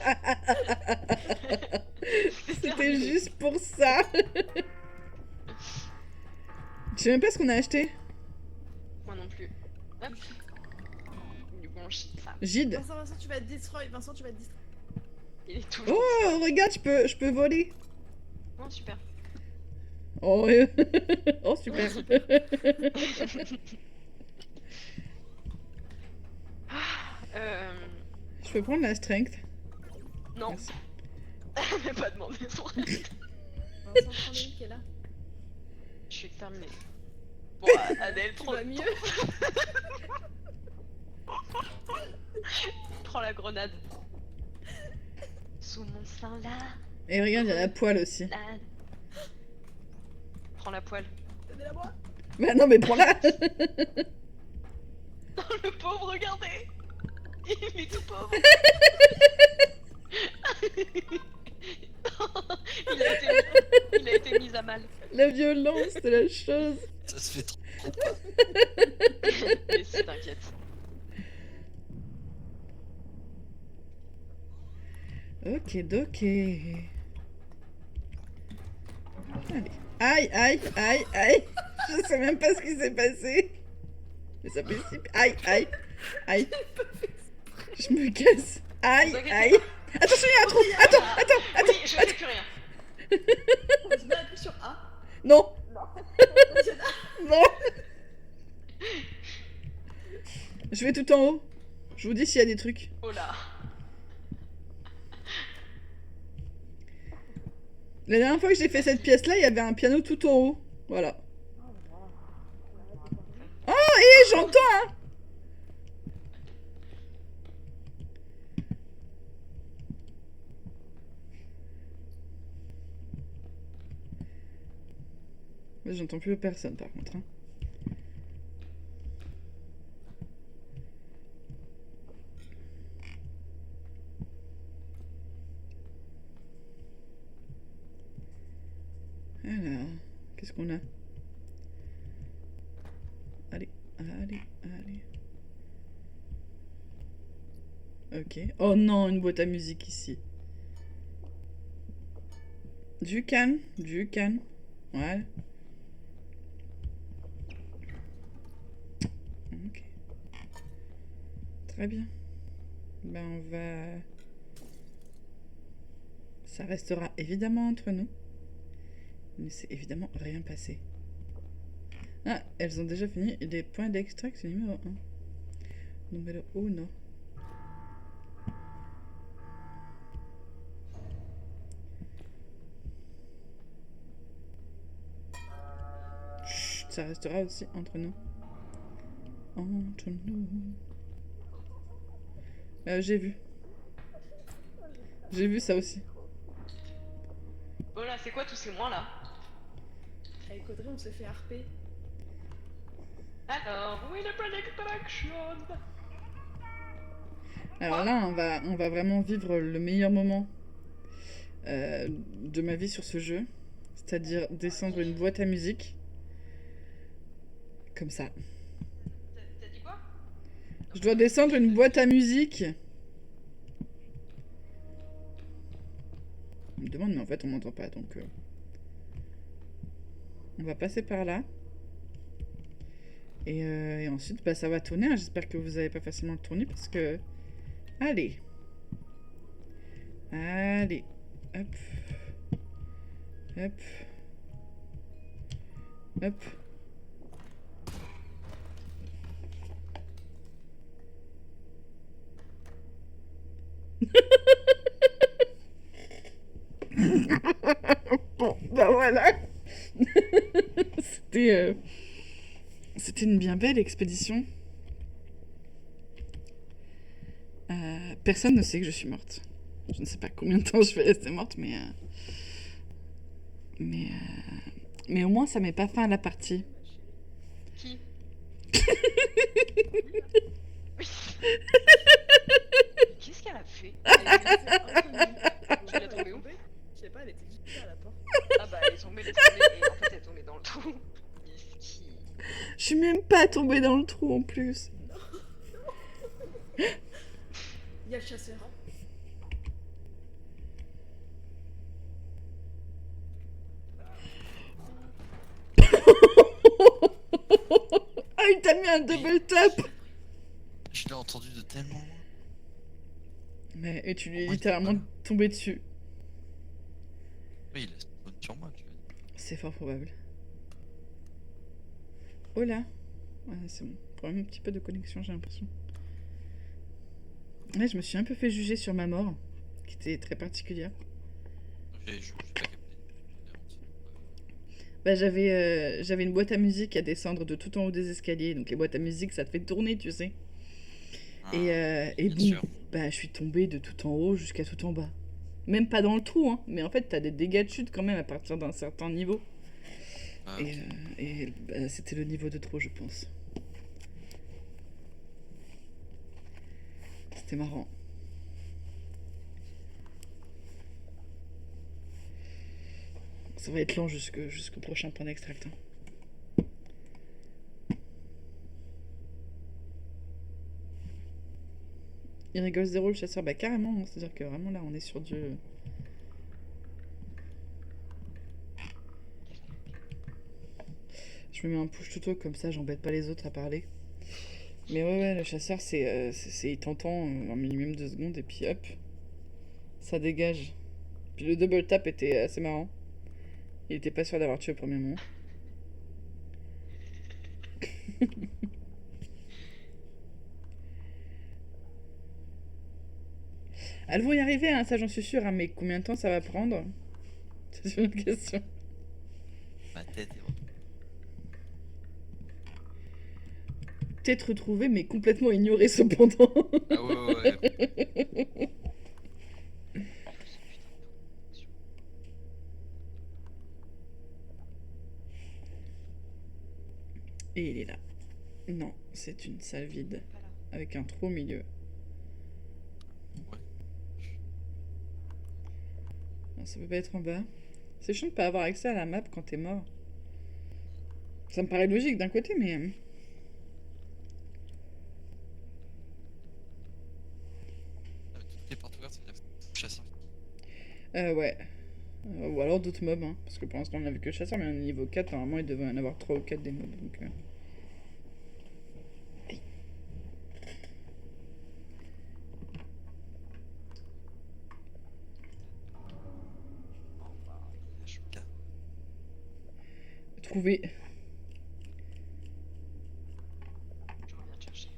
C'est C'était terminé. juste pour ça. sais même pas ce qu'on a acheté. Moi non plus. Hop. Du bon shit, ça. Gide. Vincent, tu vas te destroy. Vincent, tu vas te destroy. Il est toujours. Oh, regarde, je peux voler. Oh, super. Oh, oh super. Je peux prendre la strength. Non. Merci. Elle m'a pas demandé son aide. Vincent, prends le qui est là. Je suis terminée. Bon, Adèle, Tu prends, vas mieux. prends la grenade. Sous mon sein là. Et regarde, il y a la poêle aussi. Là. Prends la poêle. Donnez-la moi. Bah non, mais prends-la. Le pauvre, regardez. Il est tout pauvre. il a été mis à mal. La violence de la chose. Ça se fait trop. Mais si, t'inquiète. Ok, ok. Allez. Aïe, aïe, aïe, aïe. Je sais même pas ce qui s'est passé. Mais ça précipite. Aïe, aïe, aïe. Je me casse. Aïe, Vous inquiétez aïe. Attention, il y a un trou. Attends, attends, attends. Oui, je fais plus rien. Je mets appui sur A. Non. Non. Je vais tout en haut. Je vous dis s'il y a des trucs. Oh là. La dernière fois que j'ai fait cette pièce-là, il y avait un piano tout en haut. Voilà. Oh, hé, j'entends, hein. Mais j'entends plus personne par contre. Hein. Alors, qu'est-ce qu'on a? Allez, allez, allez. Ok. Oh non, une boîte à musique ici. Du calme, du calme. Voilà. Ok. Très bien. Ben on va... Ça restera évidemment entre nous. Mais c'est évidemment rien passé. Ah, elles ont déjà fini les points d'extraction numéro 1. Numéro 1. Chut, ça restera aussi entre nous. Entre nous. J'ai vu. J'ai vu ça aussi. Oh là, c'est quoi tous ces mois là? Avec Audrey, on s'est fait harper. Alors, oui, le plan d'extraction. Alors là, on va vraiment vivre le meilleur moment de ma vie sur ce jeu. C'est-à-dire descendre une boîte à musique. Comme ça. T'as dit quoi? Je dois descendre une boîte à musique. On me demande, mais en fait, on m'entend pas, donc... On va passer par là. Et ensuite, bah, ça va tourner. Hein. J'espère que vous n'avez pas facilement le tourner parce que... Allez. Allez. Hop. Hop. Hop. Bon, bah voilà. C'était une bien belle expédition. Personne ne sait que je suis morte. Je ne sais pas combien de temps je vais rester morte, mais au moins ça met pas fin à la partie. Qui? Qu'est-ce qu'elle a fait? Tu l'as tombée où? Je sais pas, elle était juste à la porte. Ah bah elle est tombée, et en fait elle est tombée dans le trou. Je suis même pas tombée dans le trou en plus. Il y a le chasseur. il t'a mis un double top. Je l'ai entendu de tellement loin. Ouais, et tu lui es Ouais, littéralement voilà. tombé dessus. Oui, il a spawn sur moi, tu vois. C'est fort probable. Oh là. Ouais, c'est bon. Problème un petit peu de connexion, j'ai l'impression. Ouais, je me suis un peu fait juger sur ma mort, qui était très particulière. J'ai pas capté. Bah, j'avais une boîte à musique à descendre de tout en haut des escaliers. Donc les boîtes à musique, ça te fait tourner, tu sais. Et Bien bon, sûr. bah, je suis tombée de tout en haut jusqu'à tout en bas. Même pas dans le trou, hein. Mais en fait, t'as des dégâts de chute quand même à partir d'un certain niveau. Ah, Et, bah, c'était le niveau de trop, je pense. C'était marrant. Ça va être lent jusqu'au prochain point d'extract. Hein. Il rigole zéro le chasseur, bah carrément, hein. C'est-à-dire que vraiment là on est sur du... Je me mets un push tuto comme ça, j'embête pas les autres à parler. Mais ouais, le chasseur il t'entend un minimum de secondes et puis hop, ça dégage. Puis le double tap était assez marrant. Il était pas sûr d'avoir tué au premier moment. Elles vont y arriver, hein, ça j'en suis sûre, hein, mais combien de temps ça va prendre? C'est une question. ma tête est Peut-être retrouvé, mais complètement ignoré cependant. Ah ouais. Et il est là. Non, c'est une salle vide, Pas là. avec un trou au milieu. Ouais. Non, ça peut pas être en bas. C'est chiant de pas avoir accès à la map quand t'es mort. Ça me paraît logique d'un côté, mais... Toutes les portes ouvertes, c'est-à-dire que c'est le chasseur. Ouais. Ou alors d'autres mobs, hein. Parce que pour l'instant on a vu que le chasseur, mais on est niveau 4, normalement il devait en avoir 3 ou 4 des mobs, donc... Je me calme. Trouvé. Je reviens te chercher.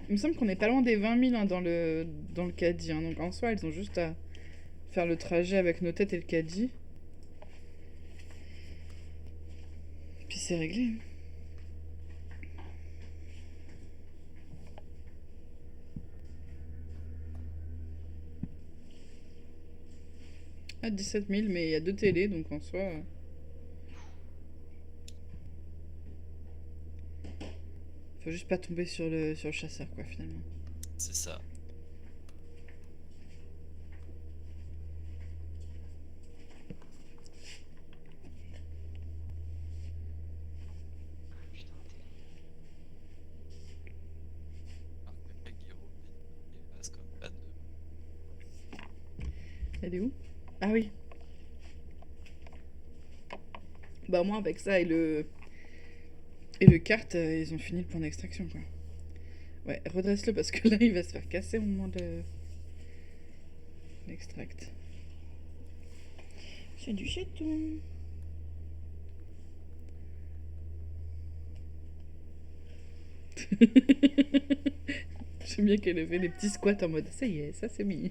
Il me semble qu'on est pas loin des 20 000 hein, dans le caddie, hein. Donc en soi, elles ont juste à faire le trajet avec nos têtes et le caddie. Puis c'est réglé. Ah, 17 000, mais il y a 2 télés, donc en soi... Faut juste pas tomber sur le chasseur, quoi, finalement. C'est ça. Putain, Alors que Kagero il passe comme pas de. Elle est où? Ah oui. Bah moi, avec ça et le kart, ils ont fini le point d'extraction, quoi. Ouais, redresse-le parce que là, il va se faire casser au moment de l'extract. C'est du chéton. J'aime bien qu'elle ait fait des petits squats en mode ça y est, ça c'est mis.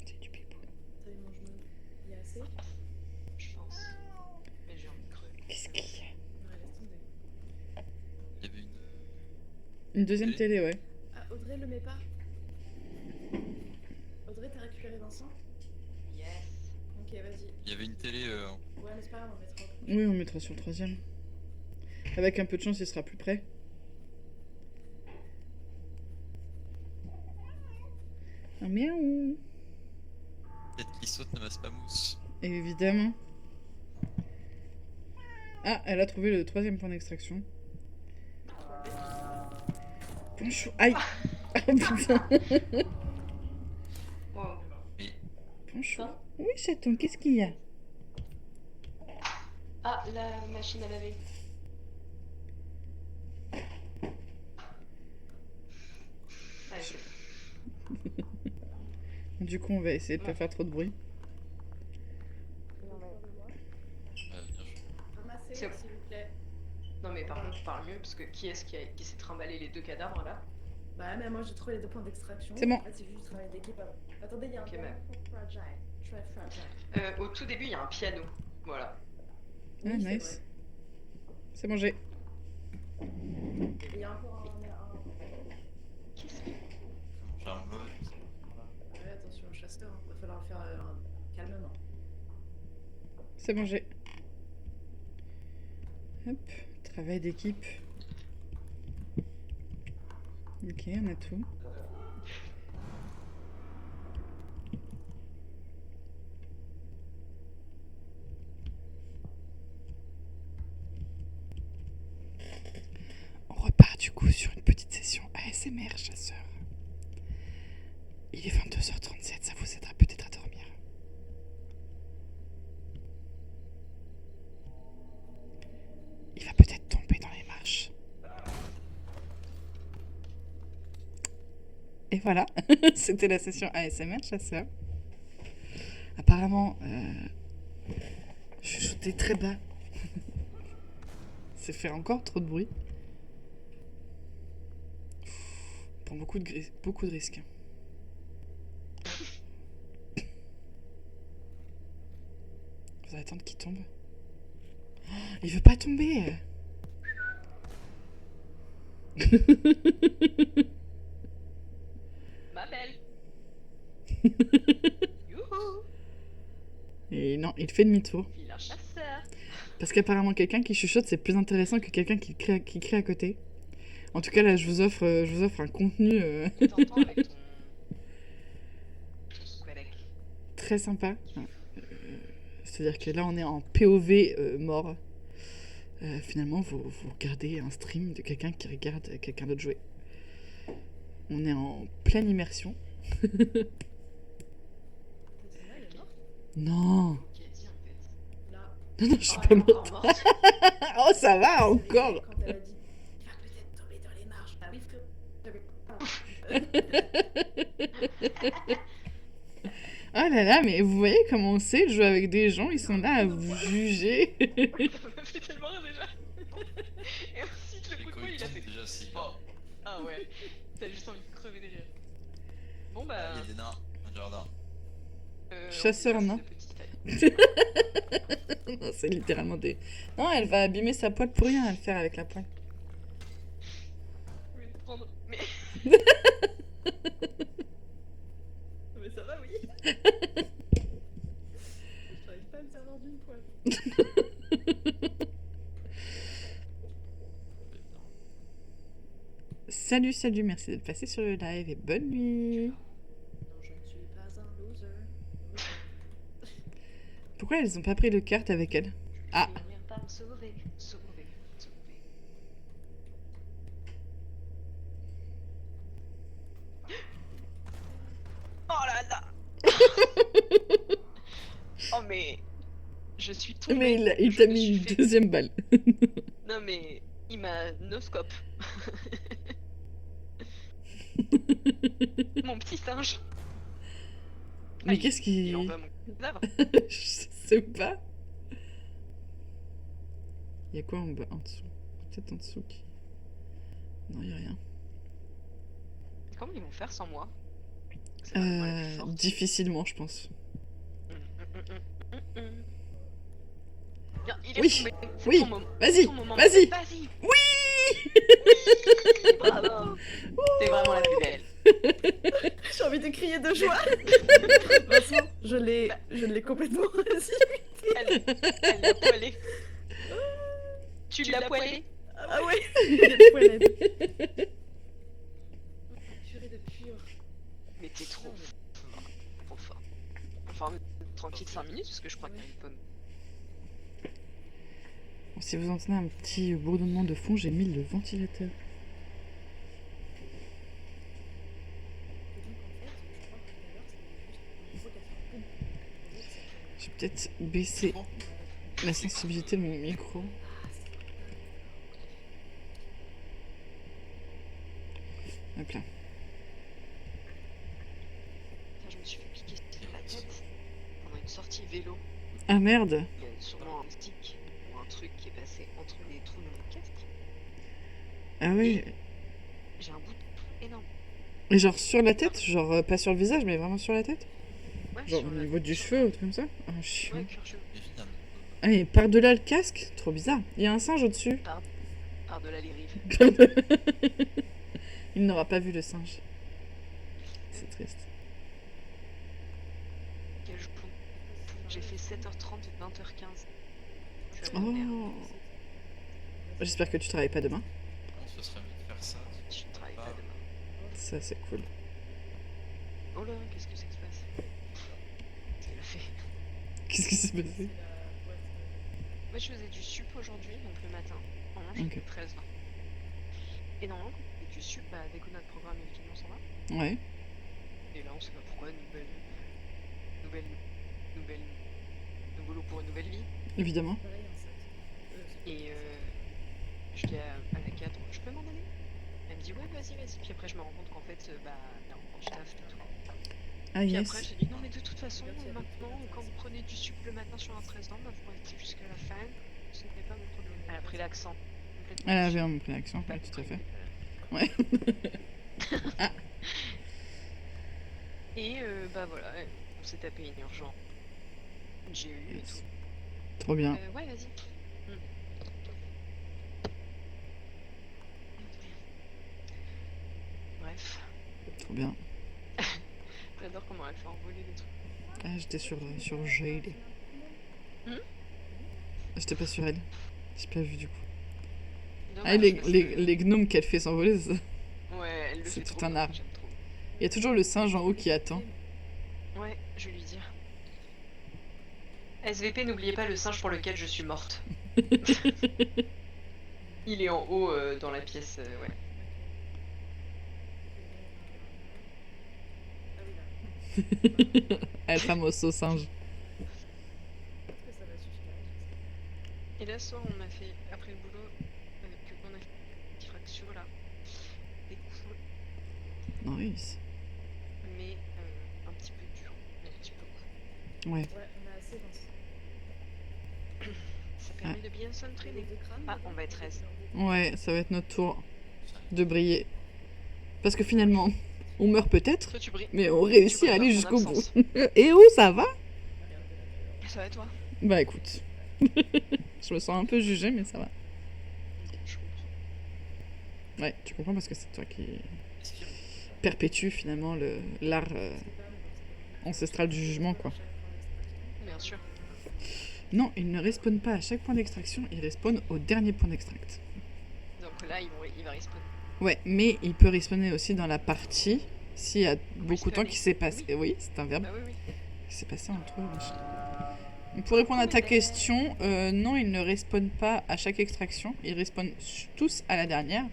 C'est du pipou. Ça, il mange moins. Il y a assez? Ouais, je pense. Mais j'ai envie de crever. Qu'est-ce qu'il y a? laisse tomber. Il y avait Une deuxième télé, ouais. Ah, Audrey le met pas. Audrey, t'as récupéré Vincent? Yes. Ok, vas-y. Il y avait une télé. Ouais, mais c'est pas grave, on mettra. Oui, on mettra sur le troisième. Avec un peu de chance, il sera plus près. Un miaou. Tête qui saute ne masse pas mousse. Évidemment. Ah, elle a trouvé le troisième point d'extraction. Bonjour. Aïe. Oh putain. Bonjour. Quoi? Oui, chaton, qu'est-ce qu'il y a? Ah, la machine à laver. Allez, c'est bon. Du coup, on va essayer de pas faire trop de bruit. Non, mais... Bien joué. Ramassez, C'est bon. s'il vous plaît. non mais par contre, je parle mieux parce que qui est-ce qui s'est trimballé les deux cadavres là? Bah, mais moi j'ai trouvé les 2 points d'extraction. C'est bon. En fait, c'est juste du travail d'équipe avant. Attendez, il y a un Ok, point mais- fragile. Très fragile. Au tout début, il y a un piano. Voilà. Ah, Oui, c'est nice. vrai. C'est mangé. Et il y a encore un. Qu'est-ce que... J'ai un mode. Ouais, attention, chasseur, hein. Va falloir le faire calmement. C'est mangé. Hop, travail d'équipe. Ok, on a tout. On repart du coup sur une petite session ASMR chasseur. Il est 22h37, ça vous aidera peut-être à dormir. Il va peut-être tomber dans les marches. Et voilà, c'était la session ASMR chasseur. Apparemment, chuchoter très bas. C'est faire encore trop de bruit. On prend beaucoup de risques. On va attendre qu'il tombe. Oh, il veut pas tomber. Ma belle. Youhou. Et non, il fait demi-tour. Il est un chasseur. Parce qu'apparemment, quelqu'un qui chuchote, c'est plus intéressant que quelqu'un qui crie à côté. En tout cas, là, je vous offre un contenu Il t'entend avec ton squelette. très sympa. C'est-à-dire que là, on est en POV mort. Finalement, vous regardez un stream de quelqu'un qui regarde quelqu'un d'autre jouer. On est en pleine immersion. Là, elle est morte. Non, Qui a dit en fait? Là. non, non, je suis Oh, pas elle est morte. encore morte. Oh, ça va Quand encore. elle a dit, il va peut-être tomber dans les marches. Ah oui, Oh là là, mais vous voyez comment on sait jouer avec des gens, ils sont là à vous juger. Ça m'a fait tellement rire déjà. Et ensuite le Les coup de poing il a fait. déjà, c'est. Oh. Ah ouais. T'as juste envie de crever des rires. Bon Il y bah. a des nains, un jardin. Chasseur, on dit non de petite taille. Non, c'est littéralement des... Non, elle va abîmer sa poêle pour rien à le faire avec la poêle. Je vais te prendre. Mais. Mais ça va, oui. J'arrive pas à me servir d'une poêle. Salut, salut, merci d'être passé sur le live et bonne nuit. Non, je ne suis pas un loser. Pourquoi elles ont pas pris le carte avec elles? Ah, Viens pas me sauver, sauver, sauver. Oh là là. Oh mais. Je suis tombée. mais il Je t'a me mis suis une fait- deuxième balle. Non mais. Il m'a noscope. Mon petit singe. Mais Ah, qu'est-ce Il en qui... veut mon cadavre. Je sais pas. Il y a quoi en bas, en dessous? Peut-être en dessous qui... Non, il y a rien. Comment ils vont faire sans moi? C'est vraiment la plus forte. Difficilement, je pense. Bien, il est Oui, tombé. C'est oui, ton moment. vas-y, C'est ton moment. vas-y. Vas-y. Oui. Bravo. T'es vraiment la plus belle. J'ai envie de crier de joie. Vincent, je l'ai complètement réussi. Elle l'a poilé. Tu l'as poilé? Ah ouais, il y a des poilettes. Purée de pur. Mais t'es trop fort. Trop fort. Enfin, tranquille 5 minutes parce que je crois qu'il y a une pomme. Bon, si vous entendez un petit bourdonnement de fond, j'ai mis le ventilateur. Et donc en fait, je crois que tout à l'heure c'était juste un robot qui a fait boum. peut-être baisser Bon, la sensibilité de mon micro. Hop là. Putain, je me suis fait piquer sur la tête pendant une sortie vélo. Ah merde. Il y a sûrement un stick ou un truc qui est passé entre les trous de mon casque. Ah ouais. J'ai un bout de trou énorme. Et genre sur la tête, genre pas sur le visage, mais vraiment sur la tête. Ouais, Genre sur au la- niveau du sur- cheveu ou truc comme ça. Ah chiant. Ouais, cuir chevelu. évidemment. Ah et par-delà le casque, trop bizarre. Il y a un singe au-dessus. Par-delà les rives. Il n'aura pas vu le singe. C'est triste. Quel jour. J'ai fait 7h30 et 20h15. Je suis à la merde. Oh. J'espère que tu travailles pas demain. On se serait mieux de faire ça. Je ne travaille pas demain. Ça c'est cool. Oh là, qu'est-ce que c'est que se passe? Qu'est-ce qu'elle a fait? Qu'est-ce qui s'est passé? Moi, je faisais du sup aujourd'hui, donc le matin. Normalement, je Ok. fais 13 20. Et normalement, quand on fait du sup, bah, dès que notre programme évidemment s'en va. Ouais. Et là, on sait pas pourquoi, nouveau lot pour une nouvelle vie. Évidemment. Pareil, un sac. Et je dis à la cadre, je peux m'en aller? Elle me dit, ouais, vas-y, vas-y. Puis après, je me rends compte qu'en fait, bah, il y a encore du taf et tout. Ah Puis yes. après, j'ai dit, non, mais de toute façon, maintenant, quand vous prenez du sup le matin sur un 13 ans, bah, vous restez jusqu'à la fin. Ce n'est pas mon problème. Elle a pris l'accent. Complètement Elle dessus. avait un réaction, Pas oui, tout à compris. fait. Ouais. Ah. Et bah voilà, on s'est tapé une urgence. J'ai eu et tout. Trop bien. Ouais, vas-y. Bref, Trop bien. j'adore comment elle fait envoler les trucs. Ah, j'étais sur Jade. Hmm. J'étais pas sur elle. J'ai pas vu du coup. Dommage, Ah, les, parce les, que- les gnomes qu'elle fait s'envoler, ça- Ouais, elle le c'est fait tout trop un bien, art. j'aime trop. il y a toujours le singe en haut qui attend. Ouais, je vais lui dire. SVP, n'oubliez pas le singe pour lequel je suis morte. Il est en haut dans la pièce, ouais. Ah oui, là. El famoso singe. Est-ce que ça va suffire? Et là, ce soir, on a fait, après le boulot, on a fait une petite fracture là. C'était cool, Nice. mais un petit peu dur, mais un petit peu cool. Ouais. Ouais, on a assez Vincent. Ça permet de bien s'entraîner. Les deux crânes, Ah, maintenant, on va être c'est 13. leur Ouais, ça va être notre tour Ça, de briller. Parce que finalement, on meurt peut-être, Toi, tu brilles. mais on réussit Tu à aller brilles jusqu'au par ton bout. Et où ça va? Ça va, toi? Bah écoute. Je me sens un peu jugée, mais ça va. Je comprends. Ouais, tu comprends parce que c'est toi qui respire. perpétue finalement l'art ancestral du jugement, quoi. Bien sûr. Non, il ne respawn pas à chaque point d'extraction, il respawn au dernier point d'extract. Donc là, il va respawn. Ouais, mais il peut respawner aussi dans la partie s'il y a beaucoup de temps Respawner. qui s'est passé. Oui. Oui, c'est un verbe. Bah oui, oui. Qui s'est passé entre eux. machin. Pour répondre à ta question, non, il ne respawn pas à chaque extraction, ils respawn tous à la dernière.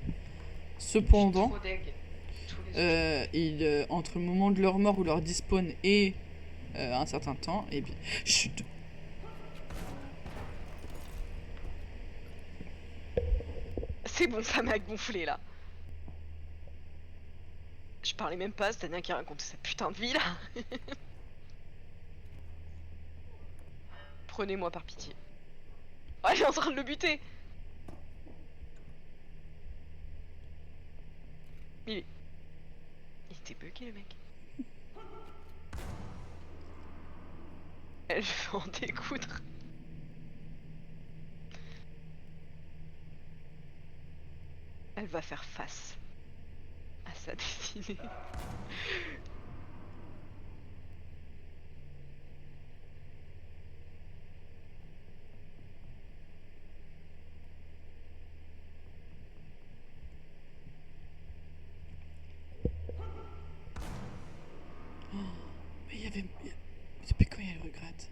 Je suis Cependant, trop deg. Tous les autres. entre le moment de leur mort ou leur despawn et un certain temps, et bien. Chut! C'est bon, ça m'a gonflé là. Je parlais même pas, c'est Tania qui racontait sa putain de vie là. Prenez-moi par pitié. Oh, elle est en train de le buter. Il était bugué le mec. Elle veut en découdre. Elle va faire face à sa destinée. Mais il y avait. Depuis quand il y a le regrette?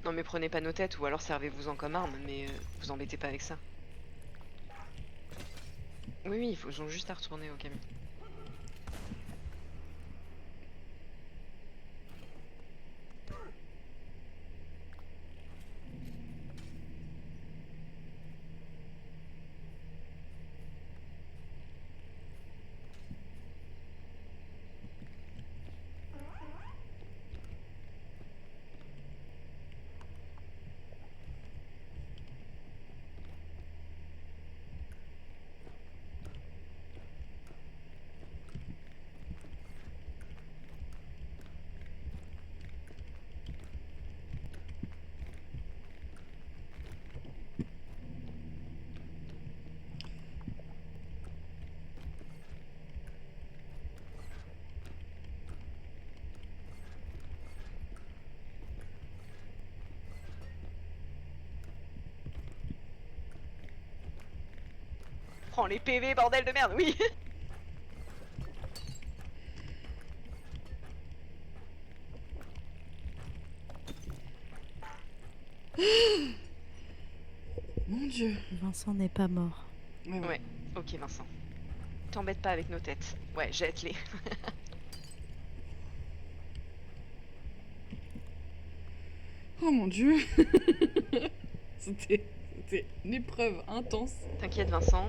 Non mais prenez pas nos têtes ou alors servez-vous-en comme arme, mais vous embêtez pas avec ça. Oui, oui, ils ont juste à retourner au camion. Prends les PV, bordel de merde, oui. Mon Dieu. Vincent n'est pas mort. Ouais, ok Vincent. T'embête pas avec nos têtes. Ouais, jette-les. Oh mon Dieu. C'était une épreuve intense. T'inquiète Vincent.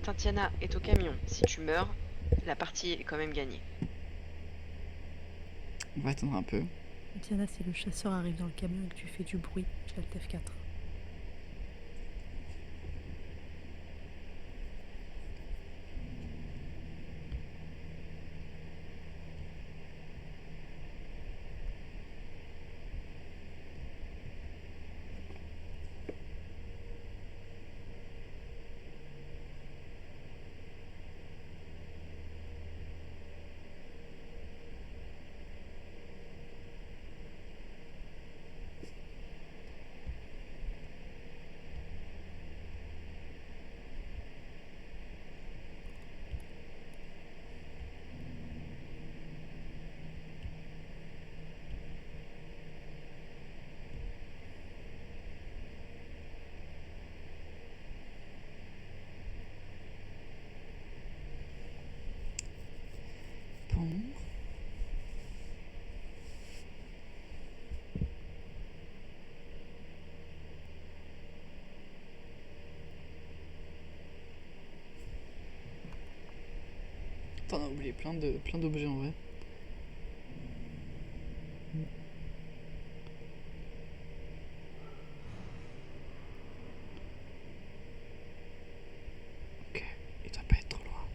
Tatiana est au camion. Si tu meurs, la partie est quand même gagnée. On va attendre un peu. Diana, si le chasseur arrive dans le camion et que tu fais du bruit, j'ai le F4. Bon. T'en as oublié plein d'objets en vrai. Ok, il doit pas être trop loin.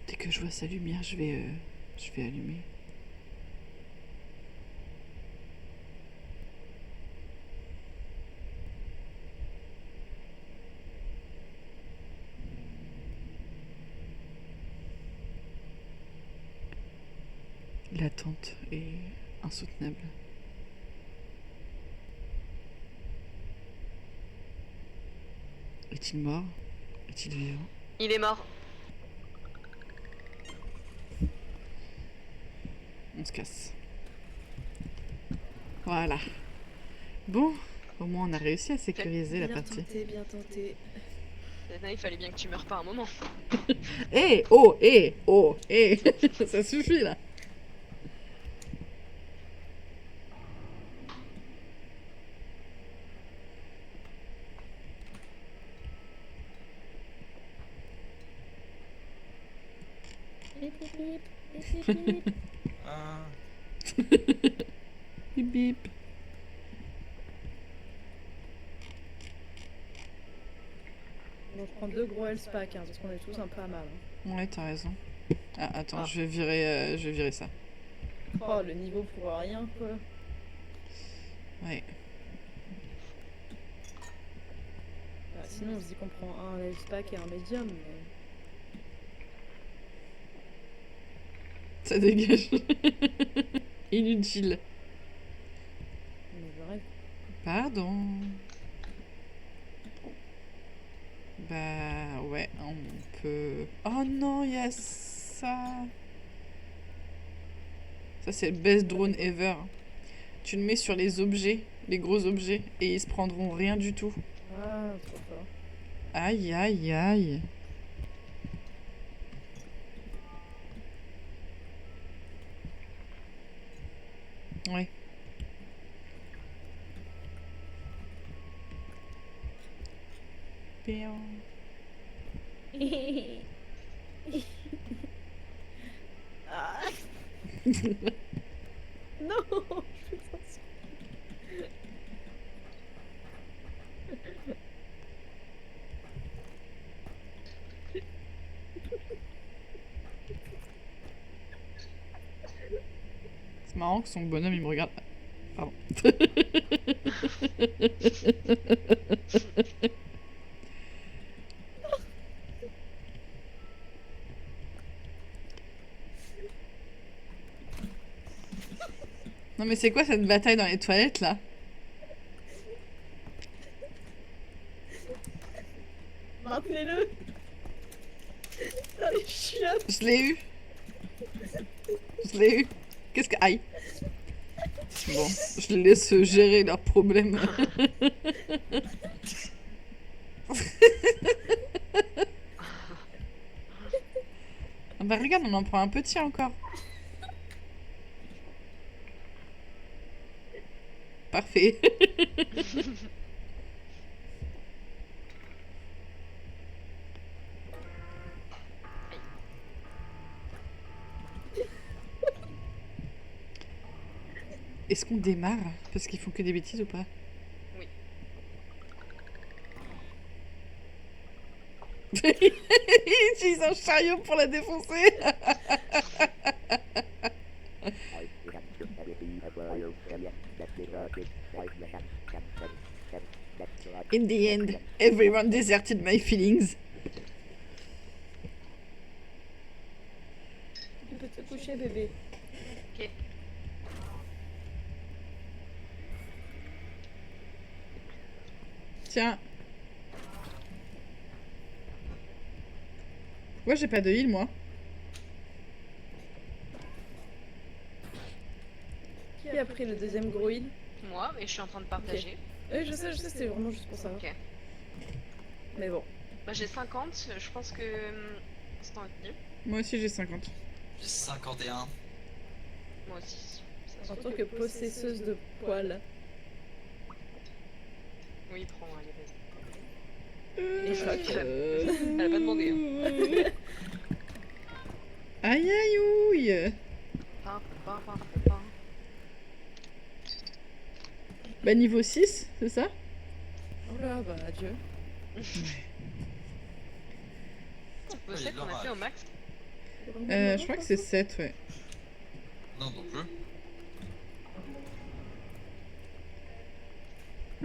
Dès que je vois sa lumière, je vais allumer. L'attente est insoutenable. Est-il mort? Est-il vivant? Il est mort. On se casse. Voilà. Bon, au moins on a réussi à sécuriser la Bien partie. tenté, bien tenté. Tatiana, il fallait bien que tu meurs pas un moment. Eh, oh, eh, oh, eh. Ça suffit là. Bip, bip, bip, bip, bip, bip. Ah, Bip bip. Bon, je prends 2 gros health packs, hein, parce qu'on est tous un peu à mal. Hein. Ouais, t'as raison. Ah, attends, Ah. je vais virer ça. Oh, le niveau pour rien, quoi. Ouais. Bah, sinon, on se dit qu'on prend un health pack et un medium, mais... Ça dégage. Inutile. mais vrai. Pardon. Bah ouais, on peut... Oh non, il y a ça. Ça, c'est le best drone ever. Tu le mets sur les objets, les gros objets, et ils se prendront rien du tout. Ah, trop fort. Aïe, aïe, aïe. Ouais. Pion. Ah. Non, je fais ça. C'est marrant que son bonhomme, il me regarde. Pardon. Non mais c'est quoi cette bataille dans les toilettes là? Maintenez-le. Dans les chiottes. Je l'ai eu. Je l'ai eu. Qu'est-ce que... Aïe. Bon, je les laisse gérer leurs problèmes. Ah bah regarde, on en prend un petit encore. Parfait. Est-ce qu'on démarre? Parce qu'ils font que des bêtises ou pas? Oui. Ils utilisent un chariot pour la défoncer. In the end, everyone deserted my feelings. Tu peux te coucher, bébé. Ok. Tiens. Ouais, j'ai pas de heal, moi. Qui a pris le deuxième gros heal? Moi, et je suis en train de partager. Je sais, c'était vraiment juste pour ça. Ok. Mais bon. Bah, j'ai 50, je pense que c'est tranquille. Moi aussi, j'ai 50. J'ai 51. Moi aussi. Ça En se tant fait. que possesseuse de poils. Oui, prends, allez, vas-y. Et choc. Elle a pas demandé. Hein. Aïe aïe ouille. Pin, pin, pin, pin. Bah niveau 6, c'est ça? Oh là, bah adieu. Vous savez qu'on a fait au max? Je crois que c'est 7, ouais. Non, non plus.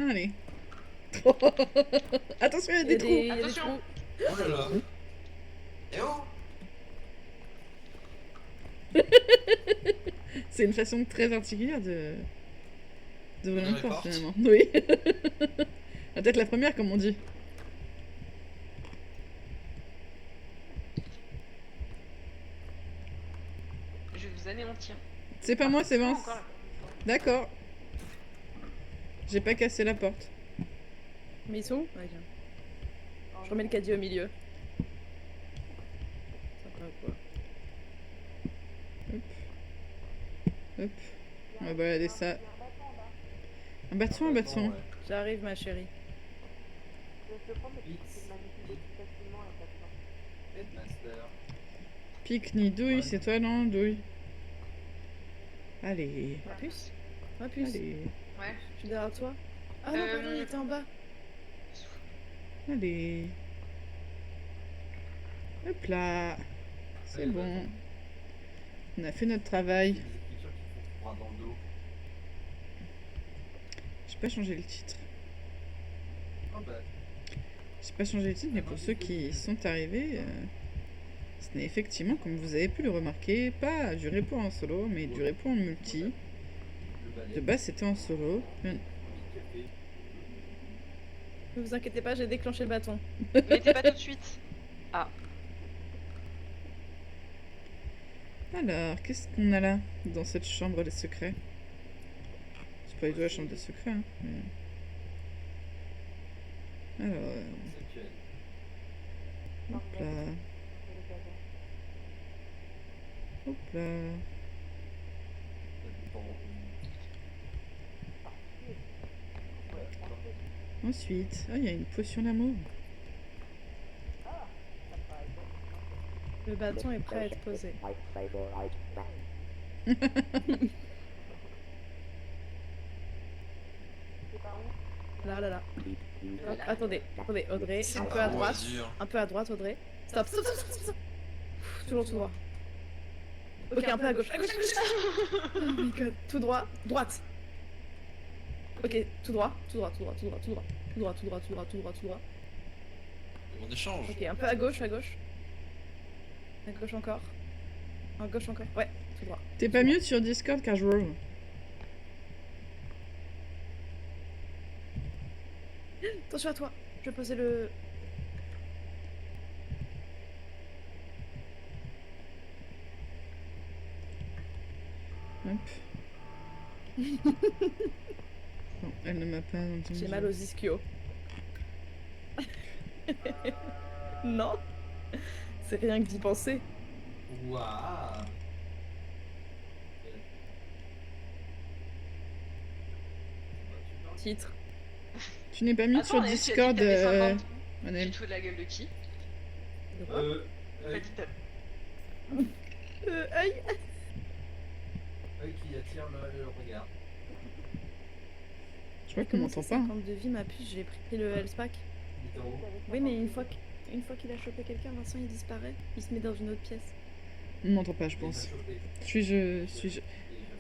Allez. Attention, il y a des trous. Il y a des Attention. trous. Oh là là. Eh oh. C'est une façon très particulière de d'ouvrir une Ouvrir les porte, portes. finalement. Oui. Peut-être la première, comme on dit. Je vais vous anéantir. C'est pas moi, c'est Ah, Vince. encore là. D'accord. J'ai pas cassé la porte. Mais ils sont où? Ouais, tiens. Je remets le caddie au milieu. Sympa quoi. Hop. On va balader ça. Un bâton, un bâton. J'arrive ma chérie. Pique ni douille, c'est toi, non? Douille. Allez. Ma puce? Ma puce. Allez. Ouais. Je suis derrière toi. Ah non, pardon, il était en bas. Allez. Hop là. C'est bon. On a fait notre travail. J'ai pas changé le titre. J'ai pas changé le titre, mais pour ceux qui sont arrivés, ce n'est effectivement, comme vous avez pu le remarquer, pas du repo en solo, mais du repo en multi. De base, c'était en solo. Ne vous inquiétez pas, j'ai déclenché le bâton. Mettez pas tout de suite. Alors, qu'est-ce qu'on a là, dans cette chambre des secrets? C'est pas du tout la chambre des secrets, hein. Mais... Alors, hop là. Hop là. Ensuite, il y a une potion d'amour. Le bâton est prêt à être posé. Là, là, là. Hop, attendez, Audrey, un peu à droite. Un peu à droite, Audrey. Stop. Pff, toujours tout droit. Ok, un peu à gauche. Oh my god, tout droit, droite. Ok, tout droit. On échange. Ok, un peu à gauche. À gauche encore. À gauche encore. Ouais, tout droit. T'es pas mieux sur Discord, casual? Attention à toi. Je vais poser le... Hop. Non, elle ne m'a pas entendu. J'ai mal aux ischios. Non. C'est rien que d'y penser. Waouh. Titre. Tu n'es pas mis sur Attends, Anaël, tu as dit que Discord, t'avais 50. Tu Manel. te fous de la gueule de qui? Pas dit ta- Aïe. Œil qui attire le regard. Je crois qu'on Comment m'entend ça, pas. Hein. 50 de vie, ma puce, j'ai pris le health pack. Il est en haut. Oui, mais une fois qu'il a chopé quelqu'un, Vincent il disparaît. Il se met dans une autre pièce. On m'entend pas, je Il m'a pense. chopé. Suis-je...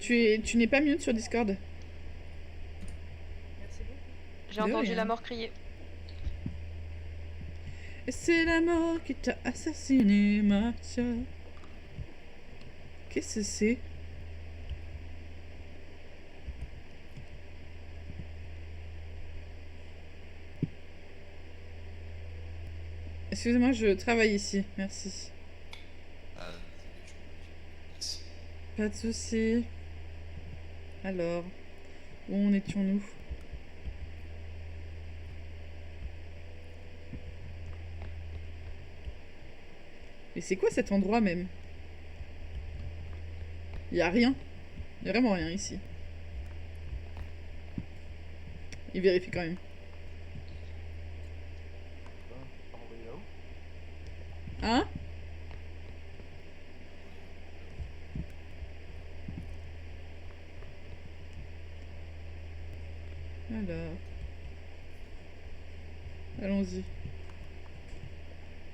Tu n'es pas mute sur Discord? Merci beaucoup. J'ai De entendu rien. la mort crier. Et c'est la mort qui t'a assassiné, Marcia. Qu'est-ce que c'est? Excusez-moi, je travaille ici. Merci. Ah, yes. Pas de soucis. Alors, où en étions-nous? Mais c'est quoi cet endroit même? Y a rien. Y a vraiment rien ici. Il vérifie quand même. Hein? Alors. Allons-y.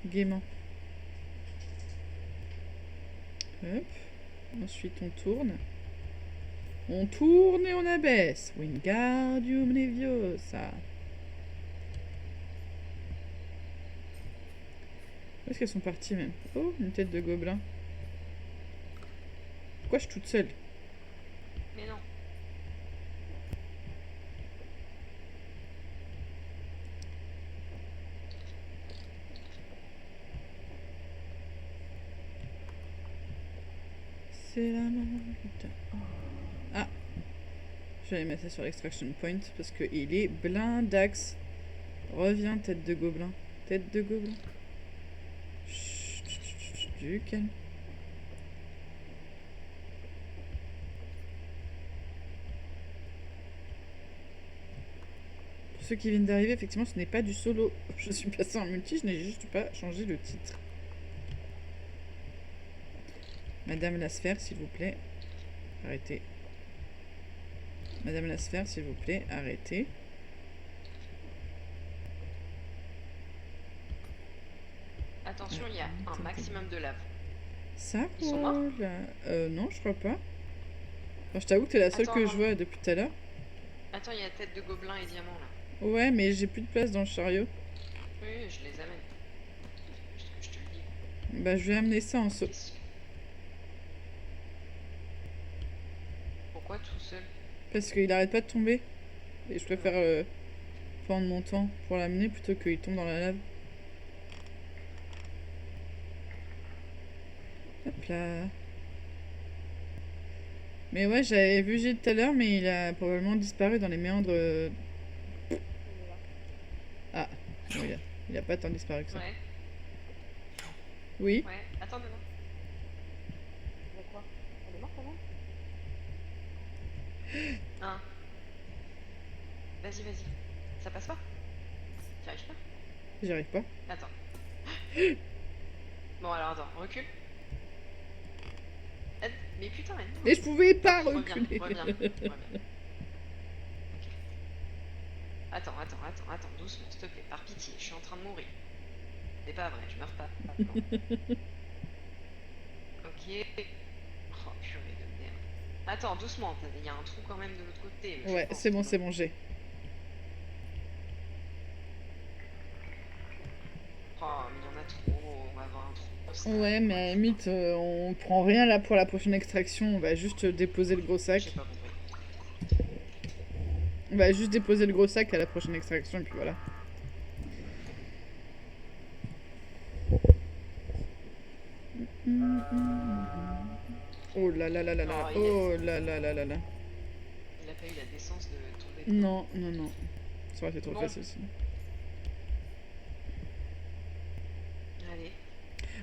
Gaiement. Hop. Ensuite on tourne. On tourne et on abaisse. Wingardium Leviosa. Où est-ce qu'elles sont parties même? Oh, une tête de gobelin. Pourquoi je suis toute seule? Mais non. C'est la mort. Putain. Ah. Je vais aller mettre ça sur l'extraction point parce qu'il est blindax. Reviens, tête de gobelin. Tête de gobelin. Chut, chut, chut, chut, du calme. Pour ceux qui viennent d'arriver, effectivement, ce n'est pas du solo. Je suis passé en multi, je n'ai juste pas changé le titre. Madame la sphère, s'il vous plaît. Arrêtez. Madame la sphère, s'il vous plaît, arrêtez. Attention, il y a un maximum de lave. Ça Ils sont morts roule. Non, je crois pas. Enfin, je t'avoue que t'es la seule Attends, que non. je vois depuis tout à l'heure. Attends, il y a tête de gobelin et diamant là. Ouais, mais j'ai plus de place dans le chariot. Oui, je les amène. Juste que je te le dis. Bah, je vais amener ça en saut. Qu'est-ce que- Pourquoi tout seul? Parce qu'il arrête pas de tomber. Et je préfère prendre mon temps pour l'amener plutôt qu'il tombe dans la lave. Hop là. Mais ouais, j'avais vu Gilles tout à l'heure, mais il a probablement disparu dans les méandres. Ah, bon, il a pas tant disparu que ça. Ouais, Oui. ouais. Attends, non. Mais quoi? Elle est morte avant? Hein? Vas-y, vas-y. Ça passe pas? T'y arrives pas? J'y arrive pas. Attends. Bon, alors attends, recule. Mais putain, mais non. Et je pouvais pas Reviens, reculer. reviens, reviens. Ok. Attends, doucement, s'il te plaît, par pitié, je suis en train de mourir. C'est pas vrai, je meurs pas. Non. Ok. Oh purée de merde. Attends, doucement, il y a un trou quand même de l'autre côté. mais je Ouais, pense c'est bon, que- c'est bon, j'ai. Oh, mais il y en a trop, on va avoir un trou. Ça, Ouais, mais à la limite, on prend rien là pour la prochaine extraction. On va juste déposer le gros sac. J'ai pas compris. On va juste déposer le gros sac à la prochaine extraction et puis voilà. Oh là là là là là. Oh là là là là là. Il a pas eu la décence de tomber. Non, non, non. Ça aurait été trop Bon. facile aussi. Allez,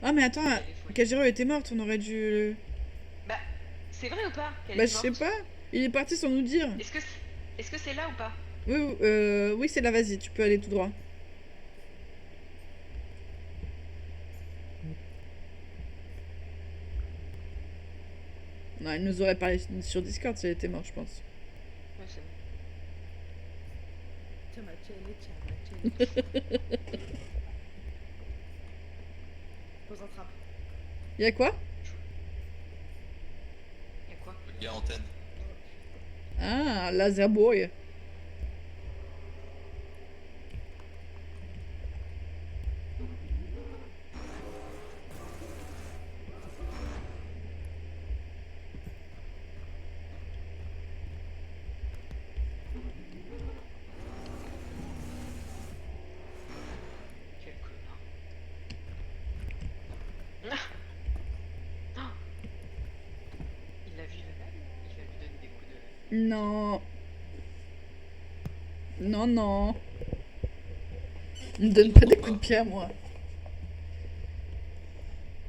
Ah, mais attends, allez, faut y- Kajiro était morte, on aurait dû. Bah, c'est vrai ou pas qu'elle Bah, est je sais morte pas. Il est parti sans nous dire. Est-ce que c'est là ou pas? Oui, oui, c'est là, vas-y, tu peux aller tout droit. Non, elle nous aurait parlé sur Discord si elle était morte, je pense. Ouais, c'est bon. Tiens, ma tiens. Pose un trappe. Y'a quoi? Y'a quoi? Le gars antenne. Ah, Laser Boy. Quel connard. Ah. Il l'a vu, il va lui donner des coups de... Non. Non, non. Ne me donne pas des coups de pied à moi.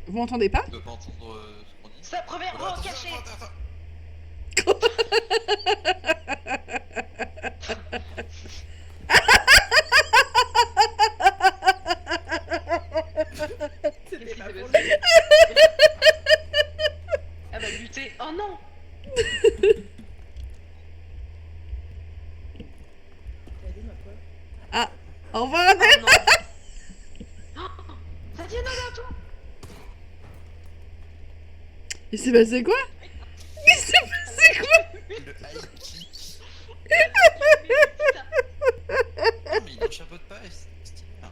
Vous m'entendez pas? Tu peux pas entendre ce qu'on dit. Stop, reviens, Attends, caché. attends. Qu'est-ce qui s'est pas pour passé? Ah bah buter. Oh non. T'as dit ma poêle? Ah, au revoir, Annette. Oh non. Oh, ça tient dans tout. Il s'est passé quoi? Il s'est passé quoi? Le high kick. Putain, Non, mais il en chapeaute pas, c'est stylé. Hein.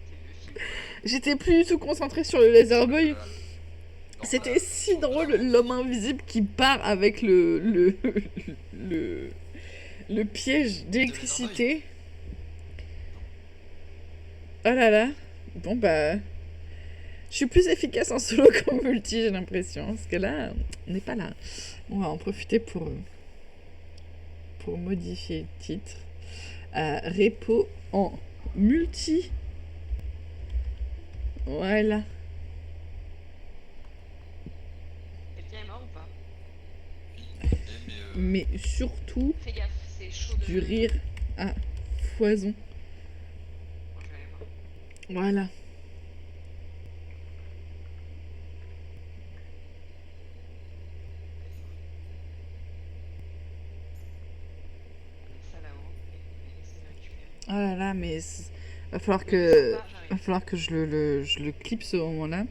c'est le film. J'étais plus du tout concentrée sur le Laser Boy. Voilà. Non, C'était voilà. si drôle, l'homme invisible qui part avec le piège d'électricité. Oh là là. Bon bah... Je suis plus efficace en solo qu'en multi, j'ai l'impression. Parce que là, on n'est pas là. On va en profiter pour modifier le titre. Repo en multi. Voilà. Quelqu'un est mort ou pas? Mais, Mais surtout, Fais gaffe, c'est chaud de... du rire à foison. Bon, je vais aller voir. Voilà. Ça là-haut. Et essayer de récupérer. Oh là là, mais va falloir Ne que le fais pas, j'arrive. va falloir que je le clip ce moment-là.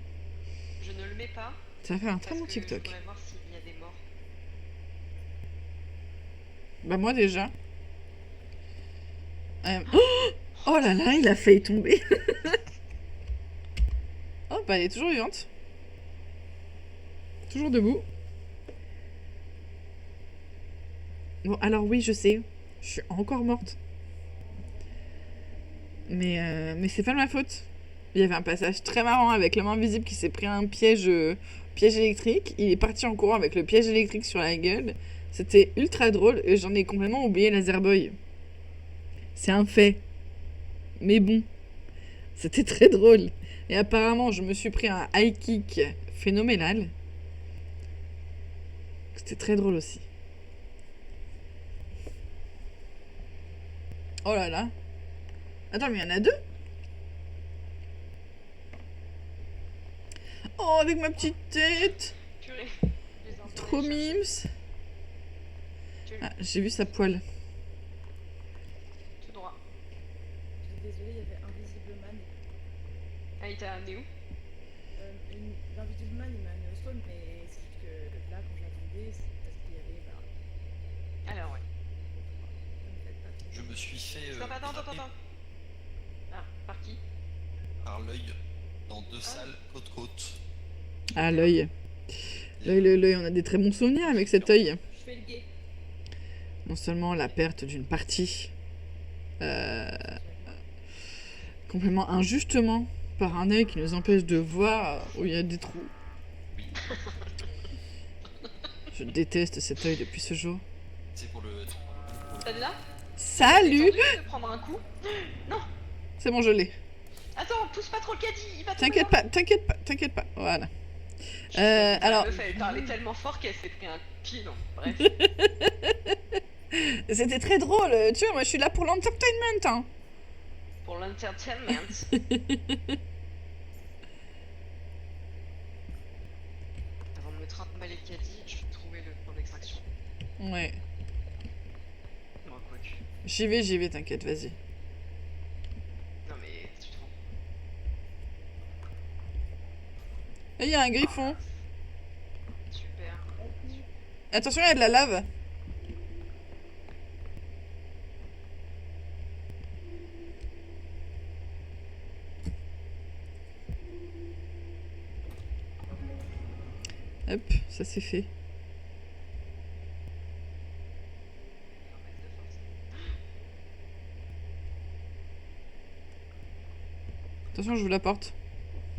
Je ne le mets pas. Ça va faire un très Parce bon que TikTok. je voudrais voir s'il y a des morts. Bah moi déjà. Oh là là, il a failli tomber. Oh bah elle est toujours vivante. Toujours debout. Bon alors oui je sais, je suis encore morte. Mais c'est pas de ma faute. Il y avait un passage très marrant avec l'homme invisible qui s'est pris un piège électrique. Il est parti en courant avec le piège électrique sur la gueule. C'était ultra drôle et j'en ai complètement oublié Laser Boy. C'est un fait. Mais bon, c'était très drôle. Et apparemment, je me suis pris un high kick phénoménal. C'était très drôle aussi. Oh là là. Attends, mais il y en a deux? Oh, avec ma petite tête. Purée. Je les entends Trop aller chercher. mimes. Tu- Ah, j'ai vu sa poêle. Tout droit. Je suis désolée, il y avait Invisible Man. Ah, il t'a amené où? L'Invisible Man, il m'a amené au spawn, mais c'est juste que là, quand j'attendais, c'est parce qu'il y avait. Alors, ouais. Ne me faites pas trop. Je me suis fait Stop, attends. attraper Ah, par qui? par l'œil dans 2 salles côte-côte. Ah, l'œil. L'œil, on a des très bons souvenirs avec cet œil. Je fais le gay. Non seulement la perte d'une partie complètement injustement par un œil qui nous empêche de voir où il y a des trous. Oui, Je déteste cet œil depuis ce jour. c'est pour le. Celle-là? Salut! T'es tendu de prendre un coup? Non! C'est bon, je l'ai. Attends, pousse pas trop le caddie, il va tomber T'inquiète dans pas, t'inquiète pas, t'inquiète pas. Voilà. le- Alors, La meuf, elle parlait tellement fort qu'elle s'est pris un pied, non. Bref. c'était très drôle. Tu vois, moi, je suis là pour l'entertainment. Hein. Pour l'entertainment. Avant de me trimballer le caddie, je vais trouver le point d'extraction. Ouais. Non, quoique. J'y vais, t'inquiète, vas-y. Non, mais tu te rends. Et il y a un griffon. Super. Attention, il y a de la lave. Hop, ça c'est fait. Attention, j'ouvre la porte.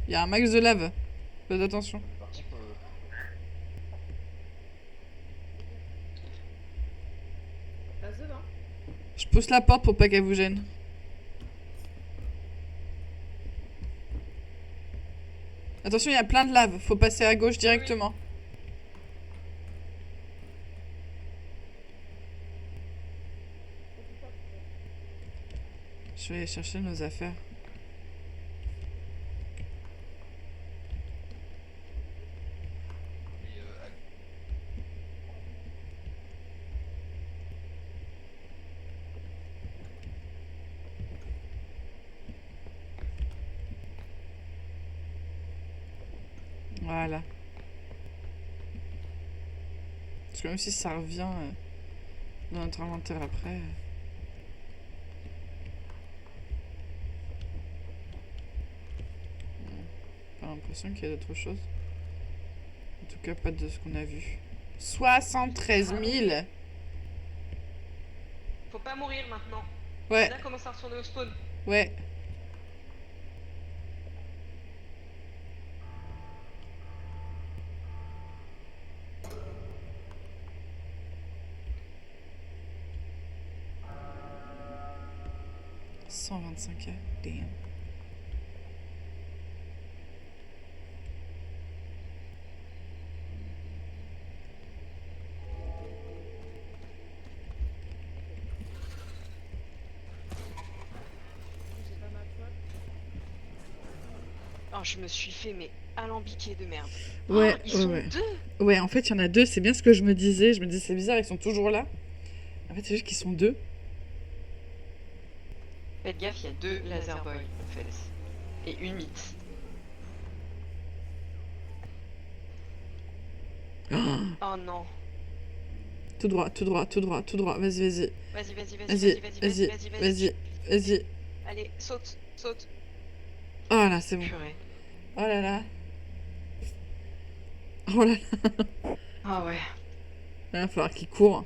Il y a un max de lave. Faites attention. Par contre, Passe devant. Je pousse la porte pour pas qu'elle vous gêne. Attention, il y a plein de lave. Faut passer à gauche directement. Je vais aller chercher nos affaires. et, Voilà. Parce que même si ça revient dans notre inventaire après. Pas l'impression qu'il y a d'autre chose. En tout cas, pas de ce qu'on a vu. 73 000. Faut pas mourir maintenant. Ouais, Là, commence à retourner au spawn. ouais. « 125K, damn. J'ai pas ma poêle. Oh, je me suis fait, mais alambiquer de merde. Ouais, Oh, ils ouais, sont ouais. deux. Ouais, en fait, il y en a deux, c'est bien ce que je me disais. Je me disais, c'est bizarre, ils sont toujours là. En fait, c'est juste qu'ils sont deux. Faites gaffe, il y a deux laser boys, en fait. Et une mythe. Oh non. Tout droit, tout droit, tout droit, tout droit. Vas-y, vas-y. Vas-y, vas-y, vas-y, Vas-y, vas-y, vas-y, vas-y, vas-y. Allez, saute, saute. Oh là, c'est bon. Purée. Oh là là. Oh là là. Ah ouais. Il va falloir qu'il court.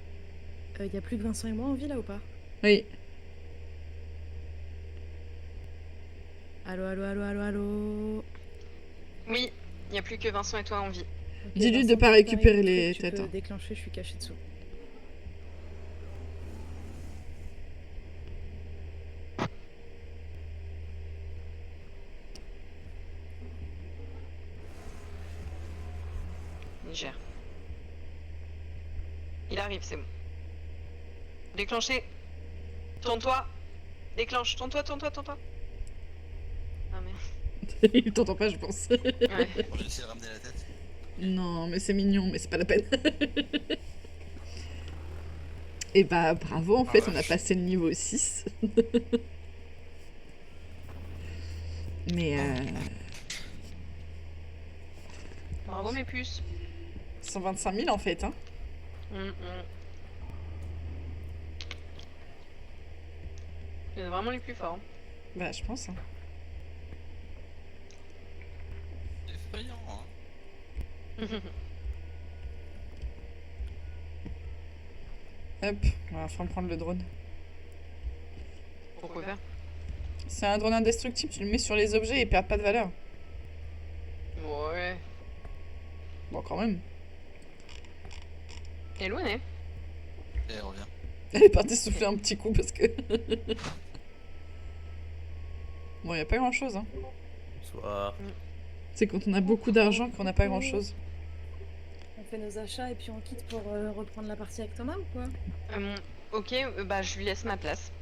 Y a plus que Vincent et moi en vie là ou pas? Oui. Allô, allô, allô, allô, allô. Oui, il n'y a plus que Vincent et toi en vie. Ok, Dis-lui de Vincent, pas pareil, récupérer le les truc, têtes, Tu peux hein. déclencher, je suis caché dessous. Il gère. Il arrive, c'est bon. Déclenché. Tourne-toi. Déclenche. Tourne-toi, tourne-toi, tourne-toi. Ah merde. Il t'entend pas, je pense. Ouais. Bon, j'ai essayé de ramener la tête. Non, mais c'est mignon, mais c'est pas la peine. Et bah bravo, en fait, on a vache. passé le niveau 6. Mais Bravo mes puces. 125 000 en fait, hein. C'est vraiment les plus forts. Bah je pense, hein. Effrayant, hein. Hop, on va enfin prendre le drone. Pourquoi faire? C'est un drone indestructible, tu le mets sur les objets et il perd pas de valeur. Ouais. Bon, quand même. Et loin, hein? Et elle revient. Elle est partie souffler un petit coup parce que... Bon, y a pas grand chose, hein. Bonsoir. C'est quand on a beaucoup d'argent qu'on n'a pas grand chose. On fait nos achats et puis on quitte pour reprendre la partie avec Thomas ou quoi? Ok, bah je lui laisse ma place.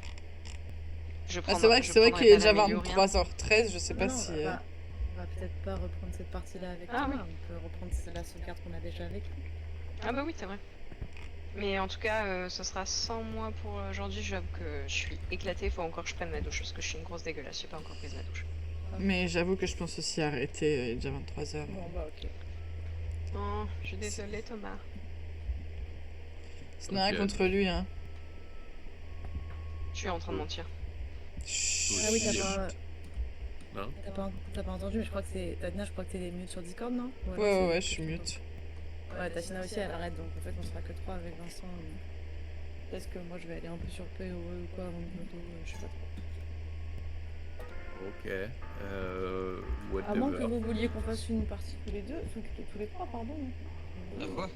Ah, c'est vrai qu'il est déjà 23h13, je sais pas Non, si... on va peut-être pas reprendre cette partie-là avec Ah Thomas. On peut reprendre la sauvegarde qu'on a déjà avec lui. Ah bah oui, c'est vrai. Mais en tout cas, ce sera sans moi pour aujourd'hui. J'avoue que je suis éclatée. Il faut encore que je prenne ma douche parce que je suis une grosse dégueulasse. J'ai pas encore pris ma douche. Mais j'avoue que je pense aussi arrêter, il est déjà 23h. Bon, bah ok. Oh, je suis désolée, Thomas. Ce n'est rien Ok. contre lui, hein. Je suis en train de mentir. Ah oui, Non t'as pas entendu, mais je crois que c'est... Tania, je crois que t'es mute sur Discord, non? Ou alors Ouais, c'est- ouais, je suis mute. Ouais, Tachina aussi, elle arrête, donc en fait, on sera que 3 avec Vincent. Est-ce que moi, je vais aller un peu sur POE ou quoi avant le moto, je sais pas trop. Ok. À moins que Whatever. vous vouliez qu'on fasse une partie tous les deux, enfin tous les trois, pardon. La quoi?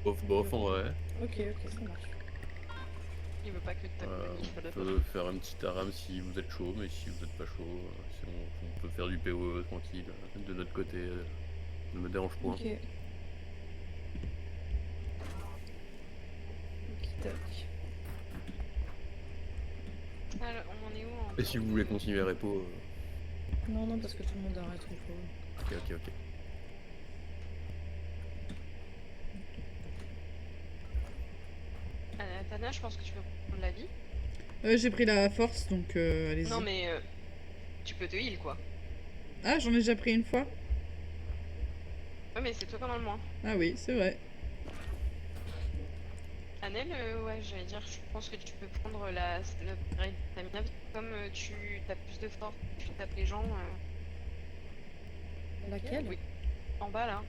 Bof, en vrai. Ok, ça marche. Il veut pas que ta colonie. On peut faire un petit aram si vous êtes chaud, mais si vous êtes pas chaud, on peut faire du PoE tranquille, de notre côté. Ne me dérange point. Ok. Okidoki. Alors, on en est où en Et si vous voulez continuer repo, Non, parce que tout le monde arrête trop fort. ok. Tana, je pense que tu peux prendre la vie. J'ai pris la force, donc allez-y. Non, mais tu peux te heal quoi. Ah, j'en ai déjà pris une fois. Ouais, mais c'est toi quand même le moins. Ah oui, c'est vrai. Anel, ouais, j'allais dire, je pense que tu peux prendre la stamina. Comme tu as plus de force, tu tapes les gens. Laquelle? Oui. En bas là.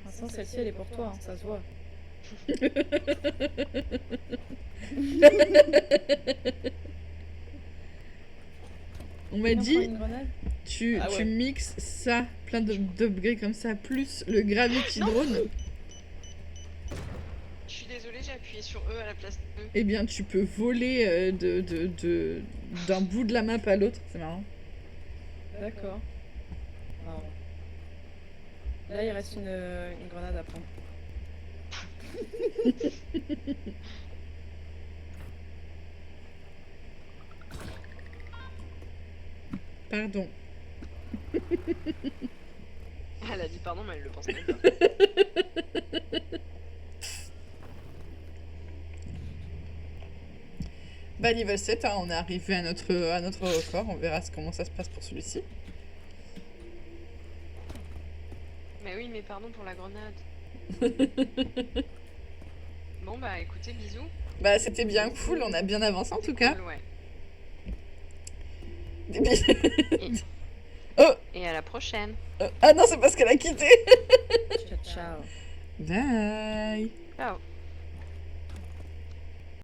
Vincent, celle-ci, elle est pour toi, hein, ça se voit. On m'a Viens dit, prendre une grenade. tu Ah ouais. mixes ça, plein d'upgrades comme ça, plus le Gravity Drone, Je suis désolée, j'ai appuyé sur E à la place de E. eh bien tu peux voler d'un bout de la map à l'autre, c'est marrant. D'accord. Marrant. Là, il reste une grenade à prendre. Pardon. Elle a dit pardon, mais elle le pense même pas. Bah niveau 7, hein, on est arrivé à notre record, on verra comment ça se passe pour celui-ci. Mais oui, mais pardon pour la grenade. Bon bah écoutez, bisous. Bah c'était bien cool, on a bien avancé en tout cas. Cool, ouais. Des bisous. Et à la prochaine. Ah non, c'est parce qu'elle a quitté. Ciao, ciao. Bye. Ciao.